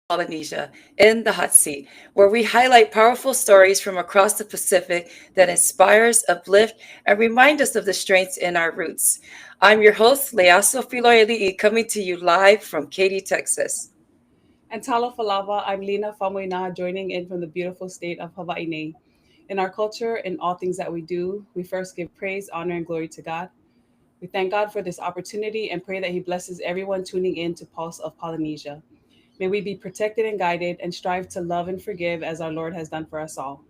Polynesia in the hot seat, where we highlight powerful stories from across the Pacific that inspires, uplift, and remind us of the strengths in our roots. I'm your host, Leaso Filoeli, coming to you live from Katy, Texas. And Talo Falava, I'm Lina Famoina, joining in from the beautiful state of Hawaii. In our culture, in all things that we do, we first give praise, honor, and glory to God. We thank God for this opportunity and pray that He blesses everyone tuning in to Pulse of Polynesia. May we be protected and guided and strive to love and forgive as our Lord has done for us all.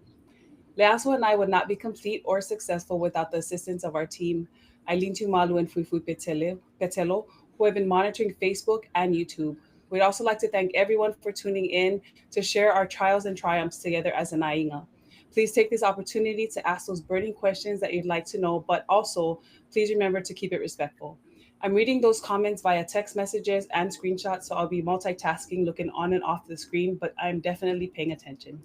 Leaso and I would not be complete or successful without the assistance of our team, Eileen Tumalu and Fufu Petelo, who have been monitoring Facebook and YouTube. We'd also like to thank everyone for tuning in to share our trials and triumphs together as an Ainga. Please take this opportunity to ask those burning questions that you'd like to know, but also please remember to keep it respectful. I'm reading those comments via text messages and screenshots, so I'll be multitasking, looking on and off the screen, but I'm definitely paying attention.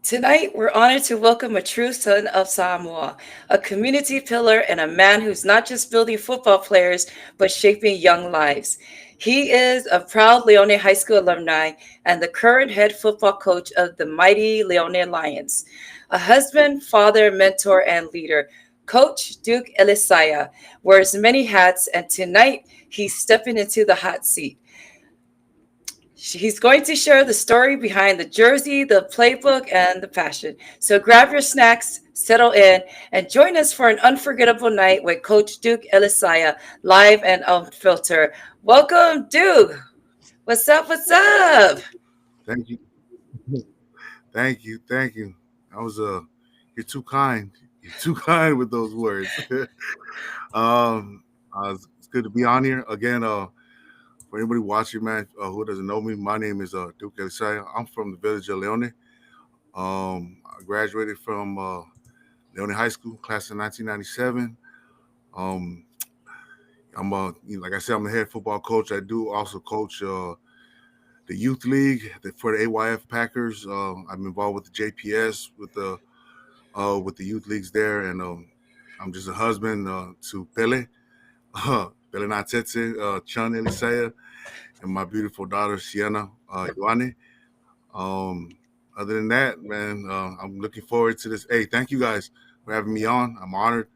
Tonight, we're honored to welcome a true son of Samoa, a community pillar, and a man who's not just building football players, but shaping young lives. He is a proud Leone High School alumni and the current head football coach of the mighty Leone Lions. A husband, father, mentor, and leader, Coach Duke Elisaia wears many hats, and tonight he's stepping into the hot seat. He's going to share the story behind the jersey, the playbook, and the passion. So grab your snacks, settle in, and join us for an unforgettable night with Coach Duke Elisaia, live and unfiltered. Welcome, Duke. What's up? What's up? Thank you. Thank you. I was you're too kind. You're too kind with those words. It's good to be on here again. For anybody watching, man, who doesn't know me, my name is Duke Elisaia. I'm from the village of Leone. I graduated from Leone High School, class of 1997. Um, like I said, I'm the head football coach. I do also coach the youth league for the AYF Packers. I'm involved with the JPS with the youth leagues there, and I'm just a husband to Pele, Pele Natetse, Chun Elisea, and my beautiful daughter Sienna Ioane. Um, Other than that, man, I'm looking forward to this. Hey, thank you guys for having me on. I'm honored.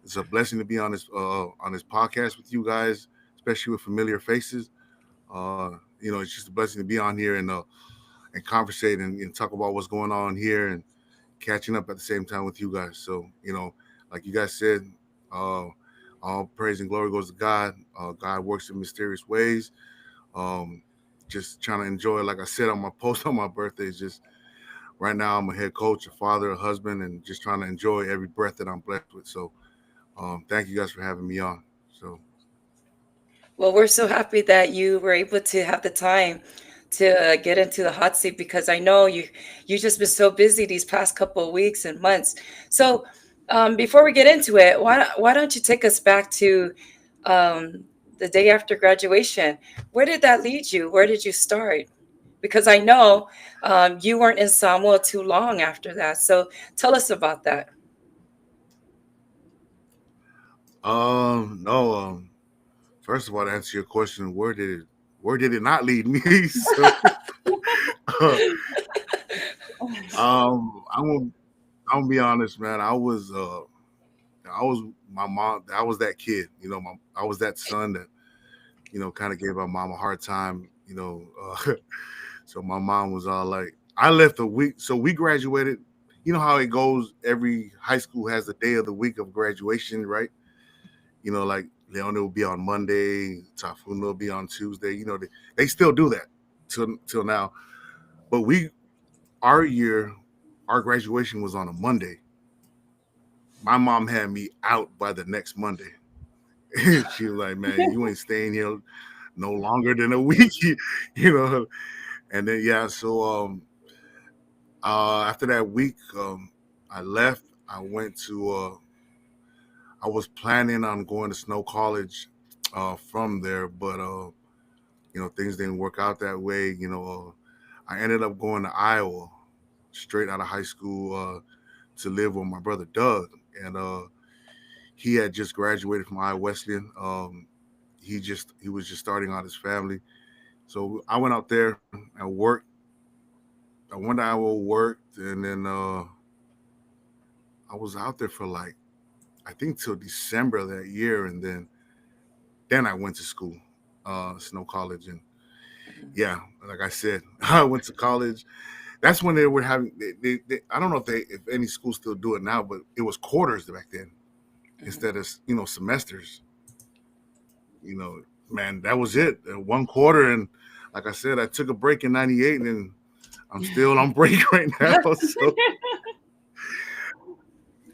It's a blessing to be on this podcast with you guys, especially with familiar faces. It's just a blessing to be on here and conversate and talk about what's going on here and catching up at the same time with you guys. So, like you guys said, uh, all praise and glory goes to God. God works in mysterious ways. Um, just trying to enjoy, like I said on my post on my birthday, is just right now I'm a head coach, a father, a husband, and just trying to enjoy every breath that I'm blessed with. So, thank you guys for having me on. So, Well, we're so happy that you were able to have the time to get into the hot seat because I know you just been so busy these past couple of weeks and months. So, before we get into it, why don't you take us back to the day after graduation? Where did that lead you? Where did you start? Because I know you weren't in Samoa too long after that. So tell us about that. no, first of all, to answer your question, where did it not lead me? So, I'm gonna be honest, man. I was my mom. I was that kid, I was that son that kind of gave our mom a hard time. So my mom was all like, I left a week. So we graduated. You know how it goes. Every high school has the day of the week of graduation, right? Like Leone will be on Monday, Tafuna will be on Tuesday. They still do that till now. But our year, our graduation was on a Monday. My mom had me out by the next Monday. She was like, "Man, you ain't staying here no longer than a week," you know. And then yeah, so after that week, I left. I went to. I was planning on going to Snow College from there, but things didn't work out that way. I ended up going to Iowa straight out of high school to live with my brother Doug, and he had just graduated from Iowa Wesleyan. He was just starting out his family. So I went out there. I worked. I went out. I worked, and then I was out there for like I think till December of that year, and then I went to school, Snow College, and Mhm. yeah, like I said, I went to college. That's when they were having. I don't know if any schools still do it now, but it was quarters back then Mhm. instead of semesters. You know, man, that was it. One quarter, and like I said, I took a break in '98, and I'm still on break right now. So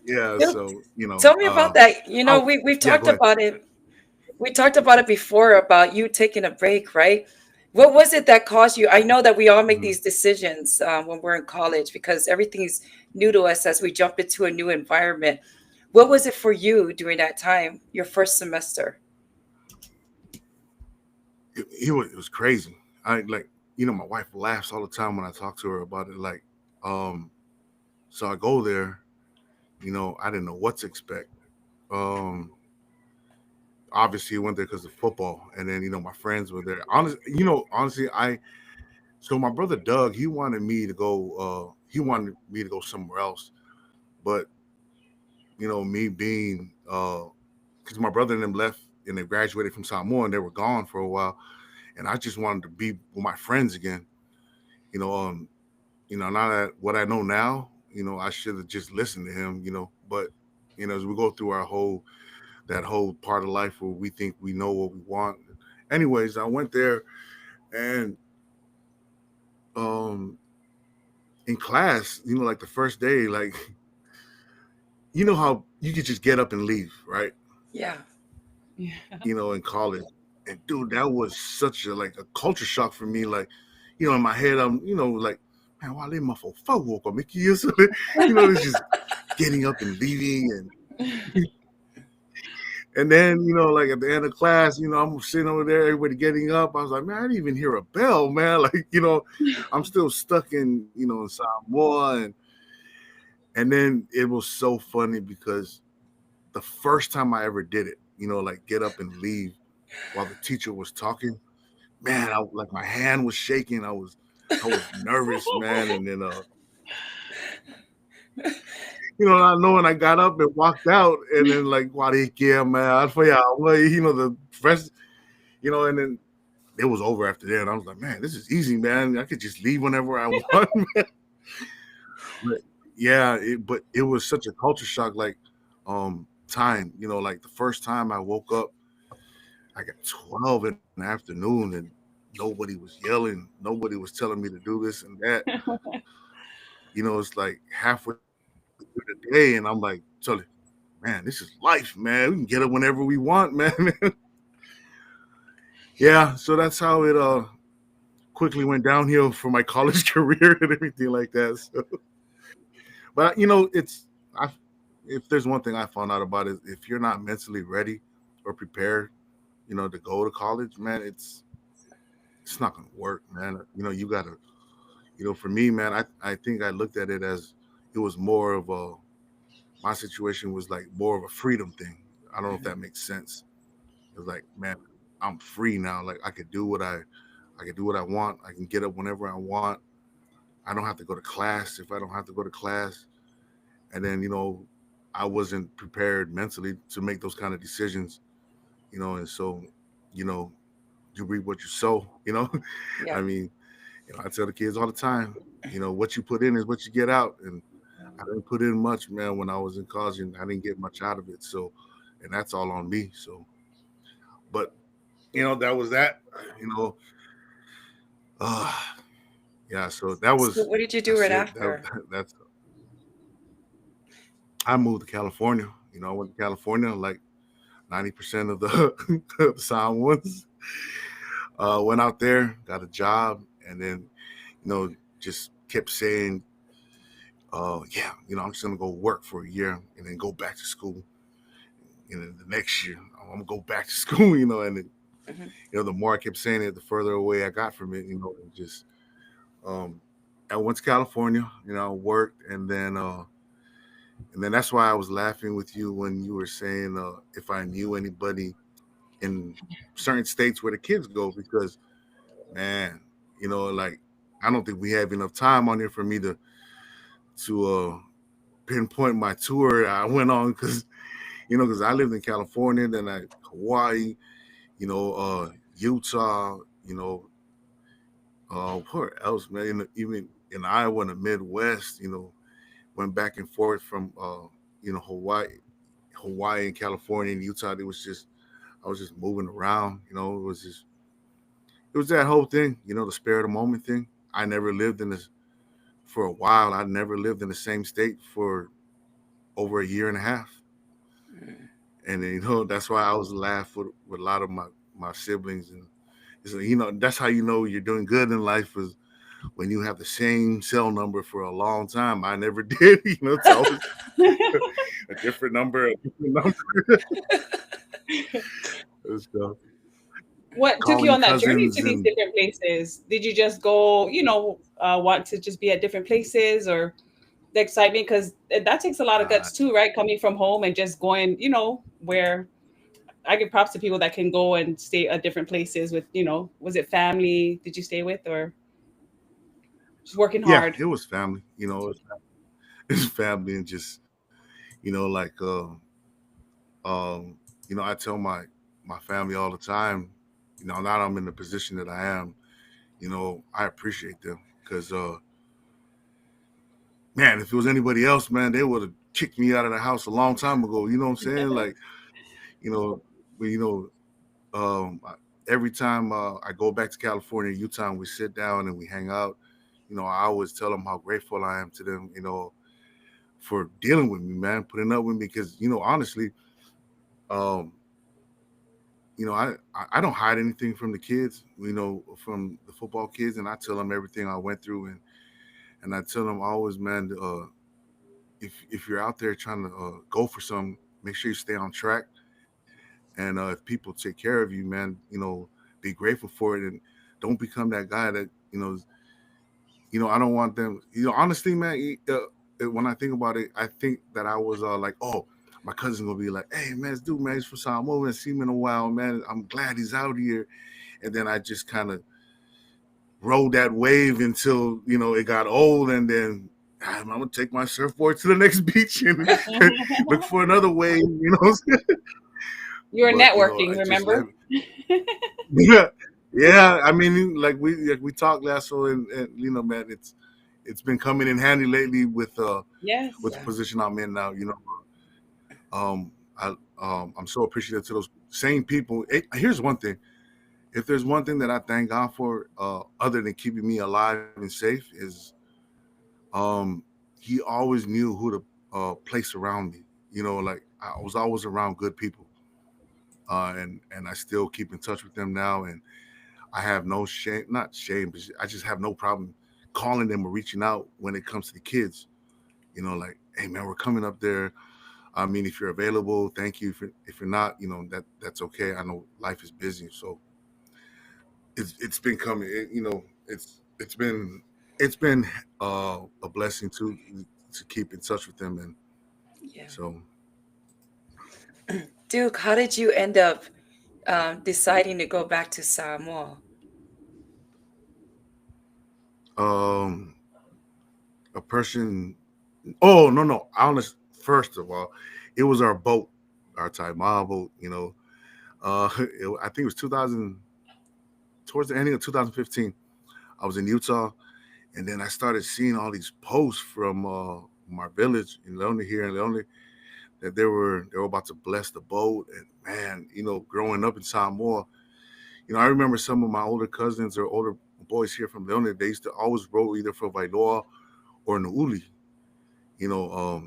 yeah, Tell so tell me about that. I'll, We've yeah, talked go ahead. about it. We talked about it before about you taking a break, right? What was it that caused you? I know that we all make Mhm. these decisions when we're in college because everything's new to us as we jump into a new environment. What was it for you during that time, your first semester? It was crazy. I like my wife laughs all the time when I talk to her about it. Like, um, so I go there. I didn't know what to expect. Um, Obviously, I went there because of football, and then my friends were there. Honestly, so my brother Doug, he wanted me to go. He wanted me to go somewhere else, but me being because my brother and them left and they graduated from Samoa and they were gone for a while, and I just wanted to be with my friends again. You know, um, now that what I know now, I should have just listened to him. But as we go through our whole part of life where we think we know what we want. Anyways, I went there and um in class, like the first day, like how you could just get up and leave, right? Yeah. Yeah. In college. And dude, that was such a culture shock for me. Like, in my head, I'm, like, man, why they muffle fuck walk on Mickey? It's just getting up and leaving and then, like at the end of class, I'm sitting over there, everybody getting up. I was like, man, I didn't even hear a bell, man. Like, I'm still stuck in Samoa, and then it was so funny because the first time I ever did it, like get up and leave while the teacher was talking, man, like my hand was shaking. I was nervous, man. And then not knowing I got up and walked out, and then like, why they care, man? I for y'all, well, the rest, and then it was over after that. And I was like, man, this is easy, man. I could just leave whenever I want, man. But yeah, but it was such a culture shock, like time, like the first time I woke up like at 12 in the afternoon and nobody was yelling, nobody was telling me to do this and that. It's like halfway through the day, and I'm like, Sully, man, this is life, man. We can get up whenever we want, man. Yeah, so that's how it quickly went downhill for my college career and everything like that. So, but it's I if there's one thing I found out about it, if you're not mentally ready or prepared, to go to college, man, it's not gonna work, man. You gotta, for me, man, I think I looked at it as it was more of a my situation was like more of a freedom thing. I don't know if Mhm. that makes sense. It's like, man, I'm free now. Like I can do what I want. I can get up whenever I want. I don't have to go to class if I don't have to go to class. And then, I wasn't prepared mentally to make those kind of decisions, and so, you know, you reap what you sow. Yeah. I mean, I tell the kids all the time, what you put in is what you get out. And I didn't put in much, man, when I was in college, and I didn't get much out of it. So, and that's all on me. So, but that was that. You know, uh, yeah. So So what did you do that's right it. after? That's I moved to California. I went to California like 90% of the sound ones. Went out there, got a job, and then just kept saying, yeah, I'm just gonna go work for a year and then go back to school. And then the next year, I'm gonna go back to school. And then, Mhm. the more I kept saying it, the further away I got from it. And just um, I went to California. Worked, and then that's why I was laughing with you when you were saying if I knew anybody in certain states where the kids go, because man, like I don't think we have enough time on here for me to pinpoint my tour I went on because because I lived in California, then I Hawaii, you know, Utah, where else, man? Even in Iowa, in the Midwest, went back and forth from Hawaii and California and Utah. It was just I was just moving around. It was that whole thing, the spare of the moment thing. I never lived in this for a while. I never lived in the same state for over a year and a half, Mm. and then, that's why I was laugh with a lot of my siblings, and it's, that's how you're doing good in life is when you have the same cell number for a long time. I never did. It's always a different number, a different number. So, What took you calling on that journey cousins to these and different places? Did you just go, want to just be at different places, or the excitement? Because that takes a lot of uh, guts too, right? Coming from home and just going, where I give props to people that can go and stay at different places with, was it family? Did you stay with, or just working yeah, hard? it was family. It was family and just like um, I tell my family all the time. Now that I'm in the position that I am, I appreciate them because man, if it was anybody else, man, they would have kicked me out of the house a long time ago. You know what I'm saying? Like, you know, but, every time I go back to California, Utah, and we sit down and we hang out, I always tell them how grateful I am to them, for dealing with me, man, putting up with me. Because, honestly, um, I don't hide anything from the kids, from the football kids, and I tell them everything I went through, and I tell them always, man, if you're out there trying to go for something, make sure you stay on track. And if people take care of you, man, be grateful for it, and don't become that guy that I don't want them. Honestly, man, when I think about it, I think that I was like, oh, my cousin's gonna be like, hey, man, this dude, man, he's from Samoa, and see him in a while, man. I'm glad he's out here. And then I just kind of rode that wave until it got old, and then I'm gonna take my surfboard to the next beach and look for another wave. You were But networking, I just remember? let yeah, yeah. I mean, like we talked last, so and man, it's been coming in handy lately with Yes. the Yeah. position I'm in now. I I'm so appreciative to those same people. Here's one thing: if there's one thing that I thank God for, other than keeping me alive and safe, is um, He always knew who to place around me. Like I was always around good people, and I still keep in touch with them now, and I have no shame, not shame, but I just have no problem calling them or reaching out when it comes to the kids. Like, hey man, we're coming up there. I mean, if you're available, thank you. If you're not, that's okay. I know life is busy, so it's been coming. It's been a blessing to keep in touch with them, and Yeah. so Duke, how did you end up deciding to go back to Samoa? um a person. Oh no, honest. First of all, it was our boat, our Taimah boat. I think it was 2000, towards the ending of 2015. I was in Utah, and then I started seeing all these posts from my village in Leone, here in Leone, that they were about to bless the boat. And man, growing up in Samoa, I remember some of my older cousins or older boys here from Leone. They used to always row either for Vailoa or Nuuli, you know.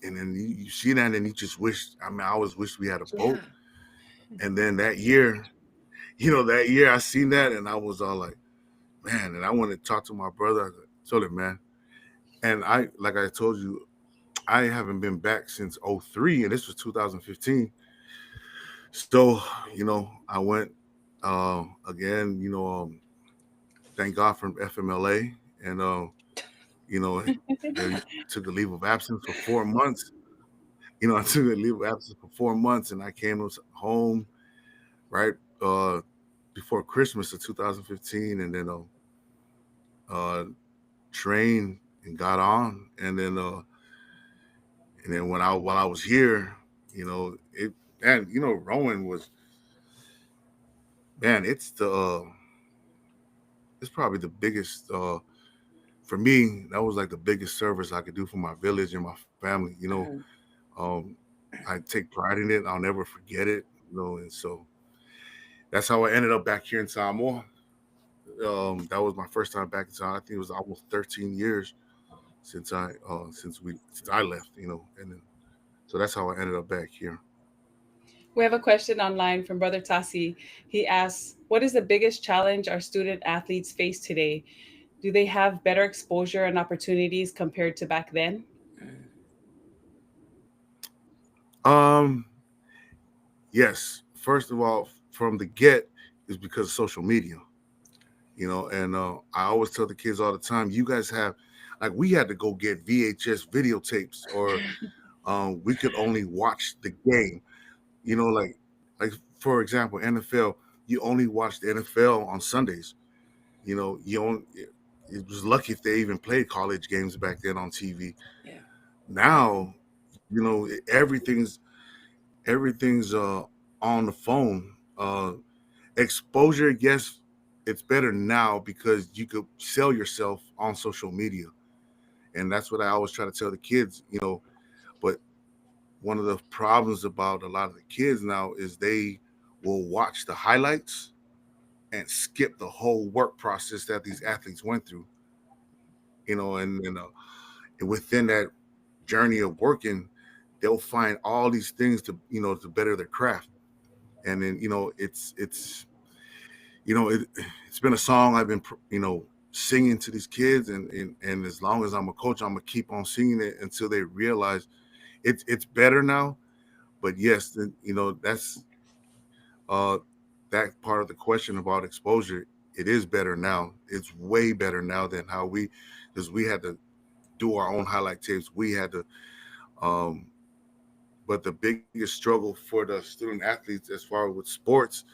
And then you see that, and you just wish. I mean, I always wish we had a Yeah. boat. And then that year I seen that, and I was all like, man. And I wanted to talk to my brother. I was like, told him, man. And like I told you, I haven't been back since '03, and this was 2015. So, I went again. Thank God for FMLA, and you know, they took a leave of absence for 4 months. I took a leave of absence for 4 months, and I came home right. before Christmas of 2015, and then uh, trained and got on, and then while I was here, it and rowing was, man, it's probably the biggest for me. That was like the biggest service I could do for my village and my family. Mhm. Um, I take pride in it. I'll never forget it. And so that's how I ended up back here in Samoa. That was my first time back in Samoa. I think it was almost 13 years since I left. And then so that's how I ended up back here. We have a question online from Brother Tassi. He asks, what is the biggest challenge our student athletes face today? Do they have better exposure and opportunities compared to back then? Mhm. Um, yes. First of all, from the get is because of social media. And I always tell the kids all the time, you guys have, like, we had to go get VHS videotapes, or we could only watch the game. Like for example, NFL, you only watch the NFL on Sundays. You only, it was lucky if they even played college games back then on TV. Yeah. Now, everything's on the phone. Uh, Exposure, yes, it's better now because you could sell yourself on social media, and that's what I always try to tell the kids. But one of the problems about a lot of the kids now is they will watch the highlights and skip the whole work process that these athletes went through. And within that journey of working, they'll find all these things to better their craft. And then it's been a song I've been singing to these kids, and as long as I'm a coach, I'm gonna keep on singing it until they realize it's better now. But yes, that's uh that part of the question about exposure. It is better now. It's way better now than how because we had to do our own highlight tapes. We had to um but the biggest struggle for the student athletes as far with sports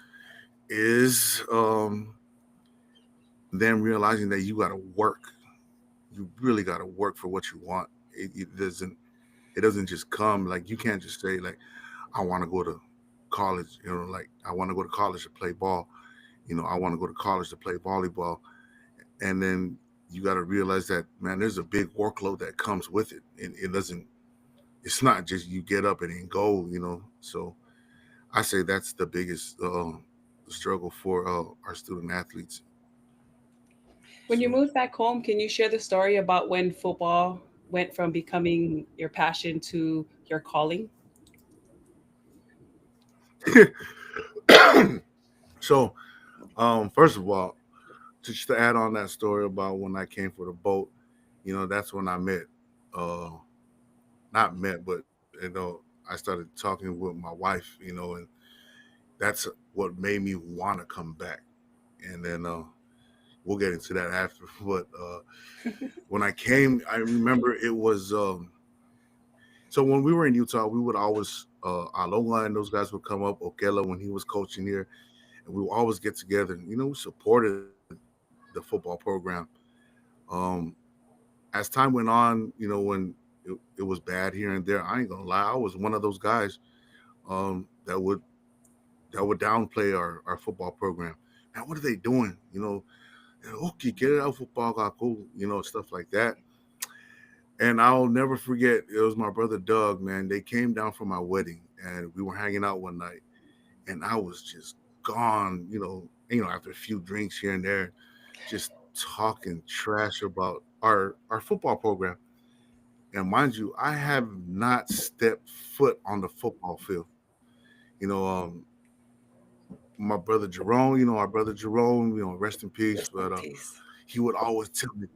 is them realizing that you got to work. You really got to work for what you want. It doesn't just come. Like, you can't just say, like, I want to go to college. Like, I want to go to college to play ball. I want to go to college to play volleyball. And then you got to realize that, man, there's a big workload that comes with it. And it doesn't. It's not just you get up and then go. So I say that's the biggest struggle for our student athletes. When you So moved back home, can you share the story about when football went from becoming your passion to your calling? so first of all, just to add on that story about when I came for the boat, that's when I met, uh, not met, but I started talking with my wife, and that's what made me want to come back. And then we'll get into that after. But when I came, I remember it was so when we were in Utah, we would always alumni and those guys would come up. Okela when he was coaching here, and we would always get together. We supported the football program. Um, as time went on, when it was bad here and there, I ain't gonna lie, I was one of those guys um, that would that would downplay our football program. Man, what are they doing? Okay, get it out football, got cool, stuff like that. And I'll never forget, it was my brother Doug, man. They came down for my wedding, and we were hanging out one night, and I was just gone, after a few drinks here and there, just talking trash about our football program. And mind you, I have not stepped foot on the football field. You know, um, my brother Jerome, our brother Jerome, rest in peace. Rest in But peace. he would always tell me,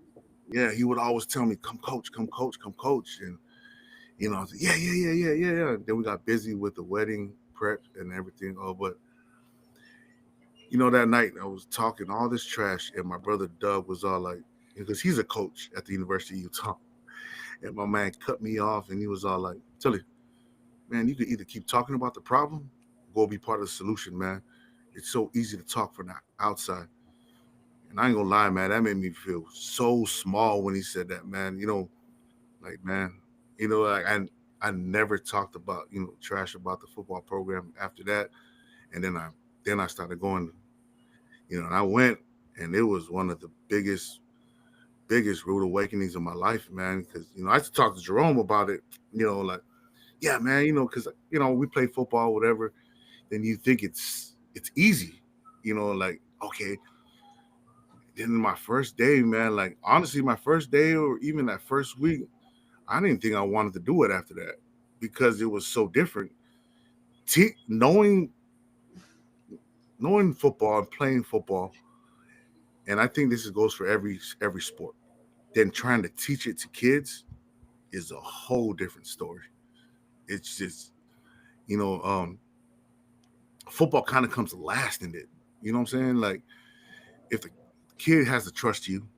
yeah, he would always tell me, come coach, come coach, come coach. And, I was like, yeah, yeah, yeah, yeah, yeah, yeah. Then we got busy with the wedding prep and everything. But, that night I was talking all this trash, and my brother Doug was all like, because he's a coach at the University of Utah. And my man cut me off, and he was all like, Tilly, man, you could either keep talking about the problem or go be part of the solution, man. it's so easy to talk from the outside. And I ain't gonna lie, man, that made me feel so small when he said that, man. Like, man, like I never talked about, trash about the football program after that. And then I started going, and I went, and it was one of the biggest rude awakenings of my life, man. Because I used to talk to Jerome about it, like, yeah, man, because we play football, whatever. Then you think it's easy, like, okay. Then my first day, man, like, honestly, my first day or even that first week, I didn't think I wanted to do it after that because it was so different. Knowing football and playing football, and I think goes for every sport. Then trying to teach it to kids is a whole different story. It's just, you know, um, football kind of comes last in it. You know what I'm saying? Like, if the kid has to trust you,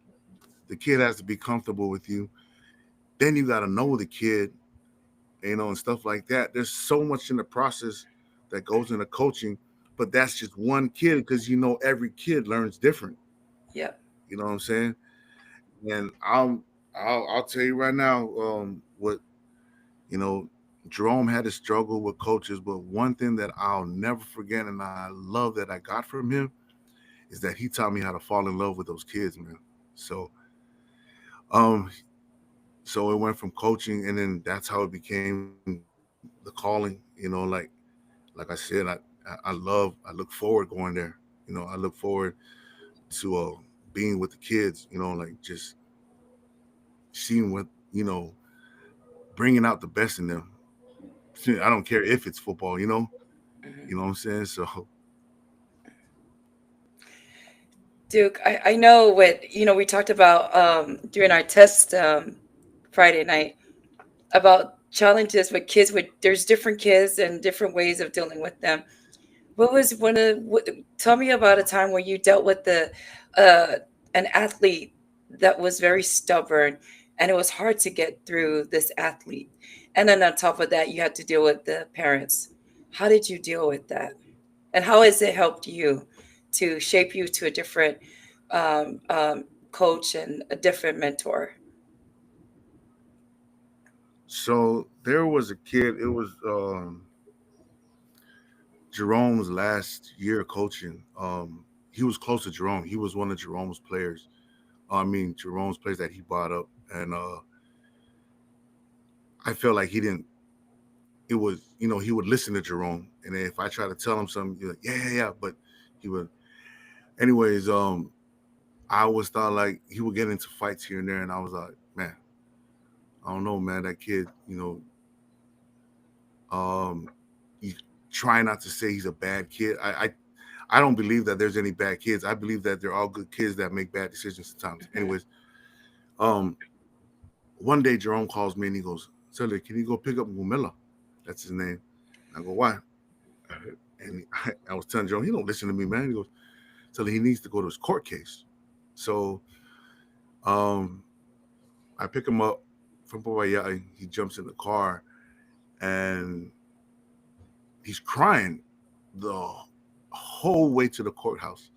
the kid has to be comfortable with you. Then you got to know the kid, and stuff like that. There's so much in the process that goes into coaching, but that's just one kid because every kid learns different. Yep. You know what I'm saying? And I'll tell you right now, what you know, Jerome had to struggle with coaches, but one thing that I'll never forget, and I love that I got from him, is that he taught me how to fall in love with those kids, man. So, um, so it went from coaching, and then that's how it became the calling. Like I said, I look forward going there. I look forward to being with the kids. Like just seeing what bringing out the best in them. I don't care if it's football. Mhm. You know what I'm saying? So Duke, I know what, we talked about during our test Friday night about challenges with kids with there's different kids and different ways of dealing with them. What was tell me about a time where you dealt with an athlete that was very stubborn and it was hard to get through this athlete. And then on top of that, you had to deal with the parents. How did you deal with that? And how has it helped you to shape you to a different um, um, coach and a different mentor? so there was a kid. It was Jerome's last year coaching. He was close to Jerome. He was one of Jerome's players. I mean, Jerome's players that he brought up, and I felt like he didn't. It was, he would listen to Jerome, and then if I try to tell him something, he's like, yeah, yeah, yeah, but he would. Anyways, I always thought like he would get into fights here and there, and I was like, man, I don't know, man, that kid, um, you try not to say he's a bad kid. I don't believe that there's any bad kids. I believe that they're all good kids that make bad decisions sometimes. Mhm. Anyways, um, one day Jerome calls me and he goes, Sully, can you go pick up Gumilla? That's his name. I go, why? And I was telling Jerome, he don't listen to me, man. He goes, Sully, he needs to go to his court case. So um, I pick him up from Papaya. He jumps in the car and he's crying the whole way to the courthouse.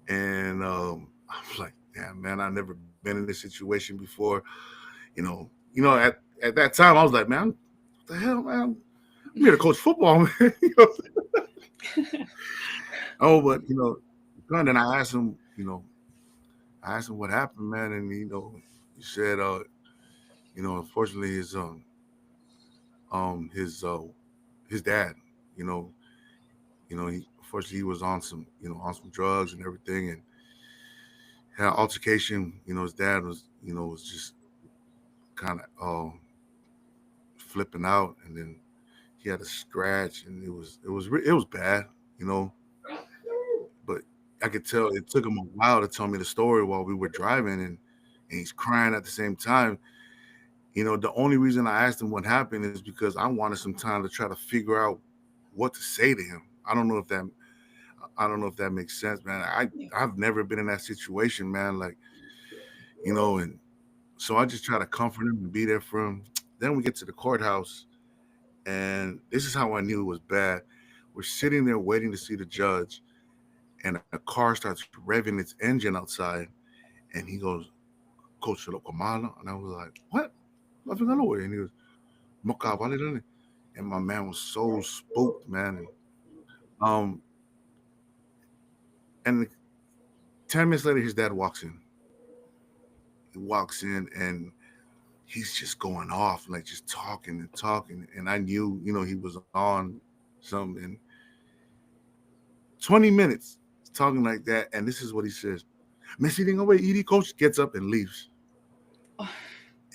And I'm like, damn, man, I've never been in this situation before. You know, at that time, I was like, man, what the hell, man? I'm here to coach football, man. Oh, but and then I asked him what happened, man, and he said, unfortunately, his dad, you know, unfortunately, he was on some drugs and everything, and had an altercation. His dad was just kind of flipping out, and then he had a scratch, and it was bad, you know. But I could tell it took him a while to tell me the story while we were driving, and he's crying at the same time. The only reason I asked him what happened is because I wanted some time to try to figure out what to say to him. I don't know if that makes sense, man. I've never been in that situation, man. Like, and so I just try to comfort him and be there for him. Then we get to the courthouse, and this is how I knew it was bad. we're sitting there waiting to see the judge, and a car starts revving its engine outside, and he goes, Coach Lokomala. And I was like, what? Nothing away. And he goes, Moka, and my man was so spooked, man. Um, and 10 minutes later, his dad walks in. He walks in and he's just going off, like just talking and talking. And I knew, he was on something. And 20 minutes talking like that. And this is what he says. Messi didn't away. Edie coach gets up and leaves.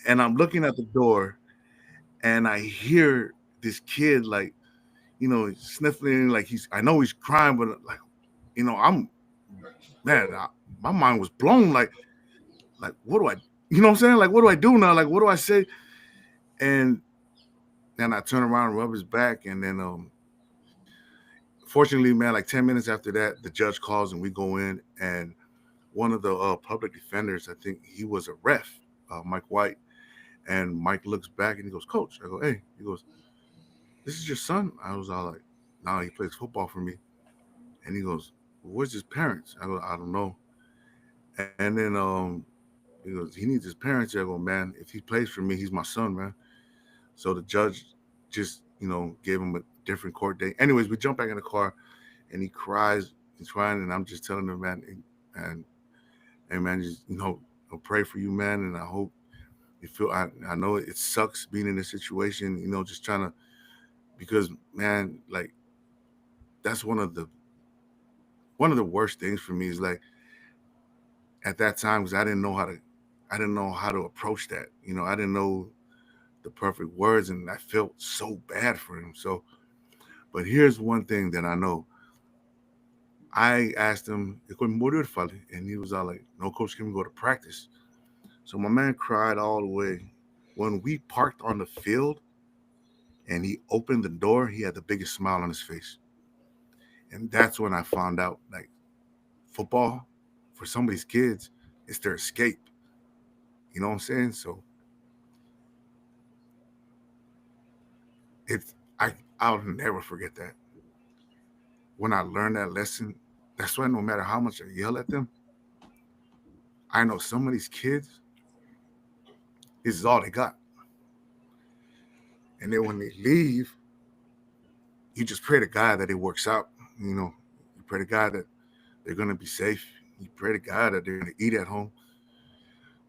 And I'm looking at the door and I hear this kid like, sniffling, like I know he's crying, but like, I'm, man, my mind was blown. Like, what do I, what I'm saying? Like, what do I do now? Like, what do I say? And then I turn around and rub his back. And then, fortunately, man, like 10 minutes after that, the judge calls and we go in. And one of the public defenders, I think he was a ref, Mike White. And Mike looks back and he goes, Coach. I go, hey. He goes, this is your son? I was all like, no, he plays football for me. And he goes, well, where's his parents? I go, I don't know. And then he goes, he needs his parents. I go, man, if he plays for me, he's my son, man. So the judge just, gave him a different court date. Anyways, we jump back in the car and he cries. He's crying. And I'm just telling him, man, and man, just, I'll pray for you, man. And I hope you feel, I know it sucks being in this situation, just trying to, because, man, like, that's one of the worst things for me is like, at that time, because I didn't know how to approach that. I didn't know the perfect words, and I felt so bad for him. So, but here's one thing that I know. I asked him, and he was all like, no, coach, can we go to practice? So my man cried all the way. When we parked on the field and he opened the door, he had the biggest smile on his face. And that's when I found out, like, football, for some of these kids, it's their escape. You know what I'm saying? So it's I'll never forget that. When I learned that lesson, that's why no matter how much I yell at them, I know some of these kids, this is all they got. And then when they leave, you just pray to God that it works out. You pray to God that they're going to be safe. You pray to God that they're going to eat at home.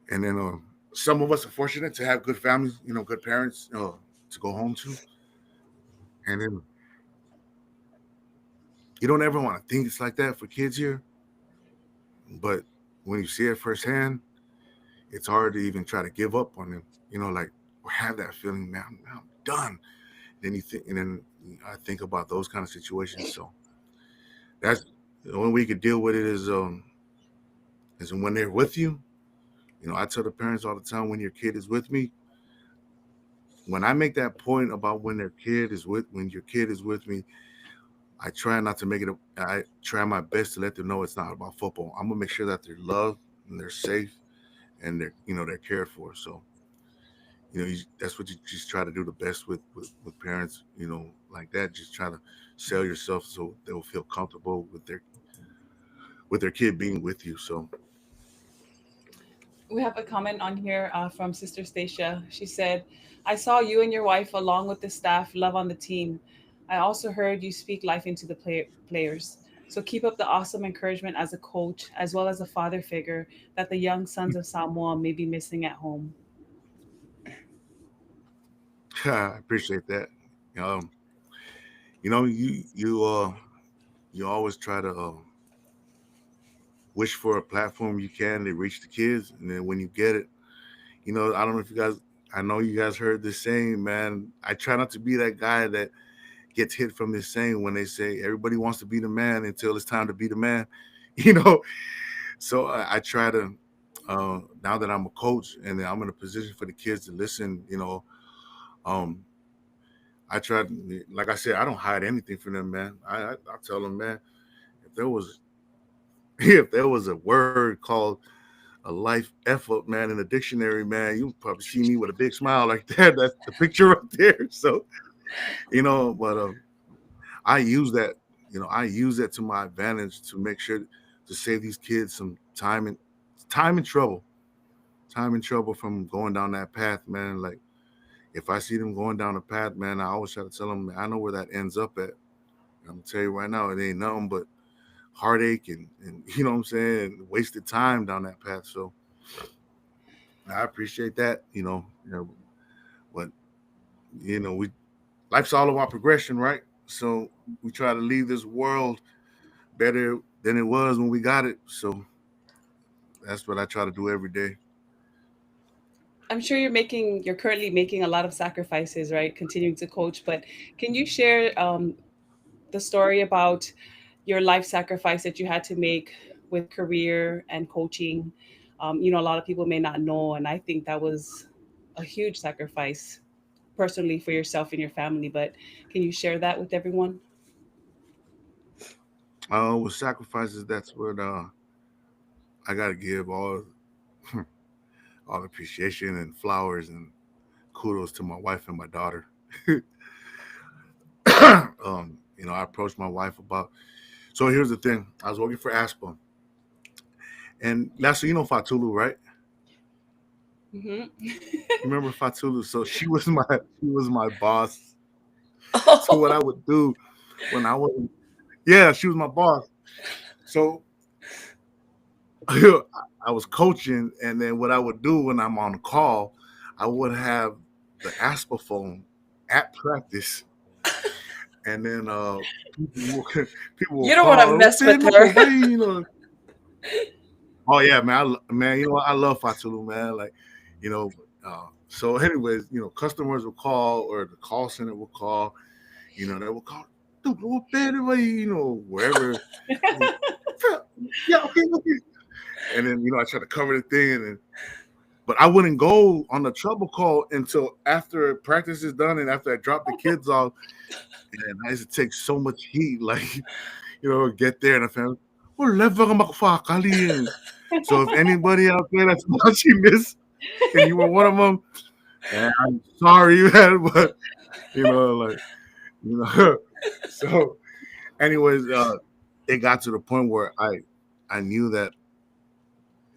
And then some of us are fortunate to have good families, good parents to go home to. And then you don't ever want to think it's like that for kids here. But when you see it firsthand, it's hard to even try to give up on them, like, or have that feeling, man, I'm done. Then you think, and then I think about those kind of situations. So that's the only way you could deal with it is when they're with you. I tell the parents all the time, when your kid is with me, when I make that point about when your kid is with me, I try not to make it. I try my best to let them know it's not about football. I'm gonna make sure that they're loved and they're safe and they're cared for. So that's what you just try to do the best with parents. Like that. Just try to sell yourself so they will feel comfortable with their kid being with you. So We have a comment on here from Sister Stacia. She said, I saw you and your wife, along with the staff, love on the team. I also heard you speak life into the players. So keep up the awesome encouragement as a coach, as well as a father figure that the young sons of Samoa may be missing at home. I appreciate that. Um, you always try to wish for a platform you can to reach the kids, and then when you get it, I don't know if you guys. I know you guys heard this saying, man. I try not to be that guy that gets hit from this saying when they say everybody wants to be the man until it's time to be the man, you know. So I try to now that I'm a coach and I'm in a position for the kids to listen, um, I try to, like I said, I don't hide anything from them, man. I tell them, man, if there was if there was a word called a life effort, man, in a dictionary, man, you probably see me with a big smile like that. That's the picture right there. So, but I use that, I use that to my advantage to make sure to save these kids some time and trouble, from going down that path, man. Like if I see them going down the path, man, I always try to tell them, I know where that ends up at. I'm gonna tell you right now, it ain't nothing but heartache and you know what I'm saying, wasted time down that path. So I appreciate that, but we life's all about progression, right? So we try to leave this world better than it was when we got it. So that's what I try to do every day. I'm sure you're currently making a lot of sacrifices, right? Continuing to coach, but can you share the story about your life sacrifice that you had to make with career and coaching? A lot of people may not know, and I think that was a huge sacrifice personally for yourself and your family. But can you share that with everyone? With sacrifices, that's what I got to give all appreciation and flowers and kudos to my wife and my daughter. I approached my wife about. So here's the thing: I was working for ASPA, and that's Fatulu, right? Hmm. Remember Fatulu? So she was my boss. So what Oh, I would do when I was, yeah, she was my boss. So I was coaching, and then what I would do when I'm on call, I would have the ASPA phone at practice, and then people will, people will you don't want to call, mess with "Playbook, her. Oh yeah, man, man, I love Fatulu, man. Like, so anyways, customers will call or the call center will call. They will call, dude, what better way, wherever. Yeah, okay, okay. And then I try to cover the thing, but I wouldn't go on the trouble call until after practice is done and after I drop the kids off. And I used to take so much heat, like get there and I found, well, never makafakali. So if anybody out there that's watching this and you were one of them, man, I'm sorry, man, but like you know. So, anyways, it got to the point where I knew that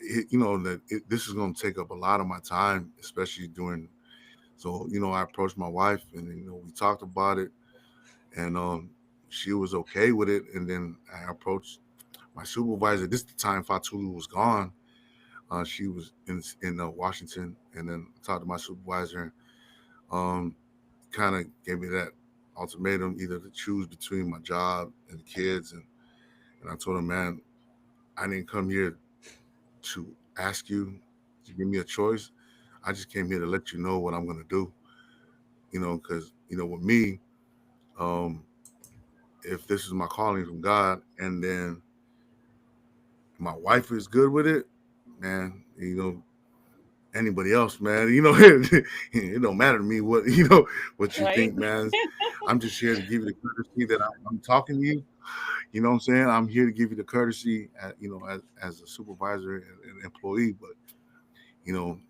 this is going to take up a lot of my time, especially during. So I approached my wife and we talked about it, and she was okay with it. And then I approached my supervisor. This is the time Fatulu was gone. She was in Washington, and then I talked to my supervisor. Um, Kind of gave me that ultimatum, either to choose between my job and the kids, and I told him, man, I didn't come here to ask you to give me a choice. I just came here to let you know what I'm gonna do. Because with me, um, if this is my calling from God, and then my wife is good with it, man, anybody else, man, it don't matter to me what you Right? think, man. I'm just here to give you the courtesy that I'm talking to you. You know what I'm saying? I'm here to give you the courtesy, as a supervisor and employee. But you know,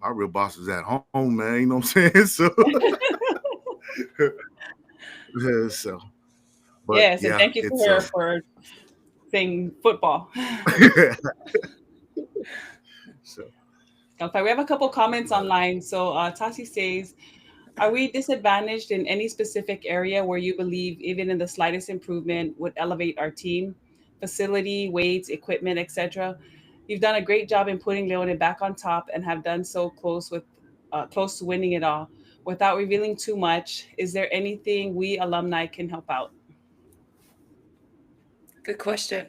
my real boss is at home, man. You know what I'm saying? So, so, but Yes, and yeah, thank you it's for her for saying football. so. Okay, we have a couple comments online. So Tasi says, "Are we disadvantaged in any specific area where you believe even in the slightest improvement would elevate our team, facility, weights, equipment, etc.? You've done a great job in putting Leone back on top and have done so close to winning it all. Without revealing too much, is there anything we alumni can help out?" Good question.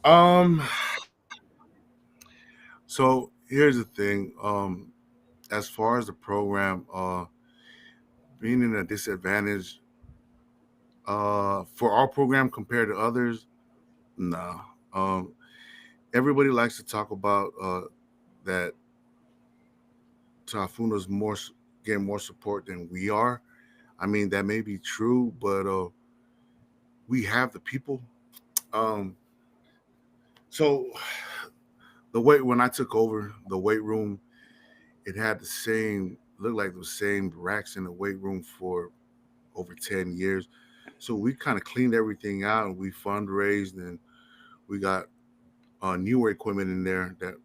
Um, so here's the thing. As far as the program, being in a disadvantage, for our program compared to others, no. Um, Everybody likes to talk about that Tafuna's getting more support than we are. I mean, that may be true, but we have the people. Um, so the weight when I took over the weight room, it had the same looked like the same racks in the weight room for over 10 years. So we kind of cleaned everything out and we fundraised and we got newer equipment in there that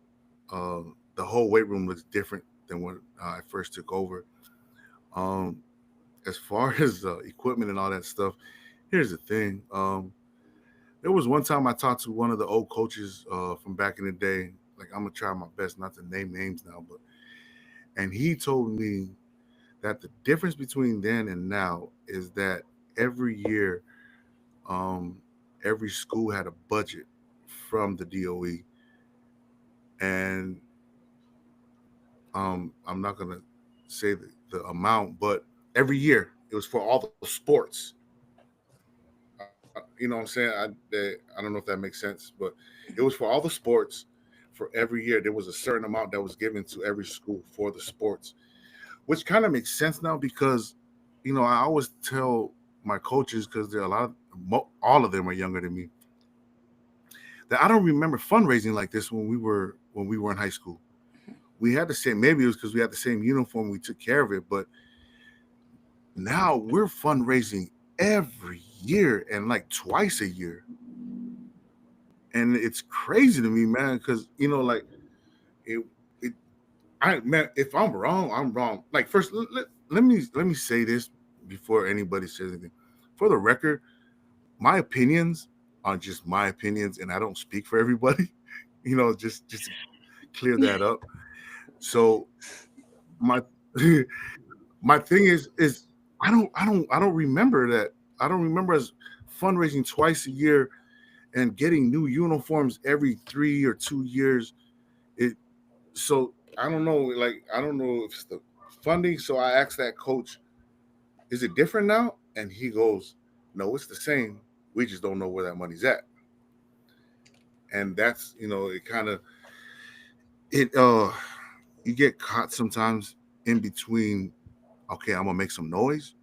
uh, the whole weight room looks different than when I first took over. Um, as far as equipment and all that stuff, here's the thing. There was one time I talked to one of the old coaches from back in the day. Like I'm gonna try my best not to name names now, but and he told me that the difference between then and now is that every year, um, every school had a budget from the DOE, and I'm not gonna say the amount, but every year it was for all the sports. You know what I'm saying? I don't know if that makes sense, but it was for all the sports. For every year, there was a certain amount that was given to every school for the sports, which kind of makes sense now because, I always tell my coaches because there are a lot of all of them are younger than me that I don't remember fundraising like this when we were in high school. We had the same. Maybe it was because we had the same uniform. We took care of it, but now we're fundraising every year and like twice a year, and it's crazy to me, man. Because like it, it, man, if I'm wrong, I'm wrong. Like first, let me say this before anybody says anything. For the record, my opinions are just my opinions, and I don't speak for everybody. Just to clear that up. So my my thing is I don't remember that. I don't remember us fundraising twice a year and getting new uniforms every 3 or 2 years. It so I don't know. Like I don't know if it's the funding. So I asked that coach, "Is it different now?" And he goes, "No, it's the same. We just don't know where that money's at." And that's it kind of it. You get caught sometimes in between. Okay, I'm gonna make some noise,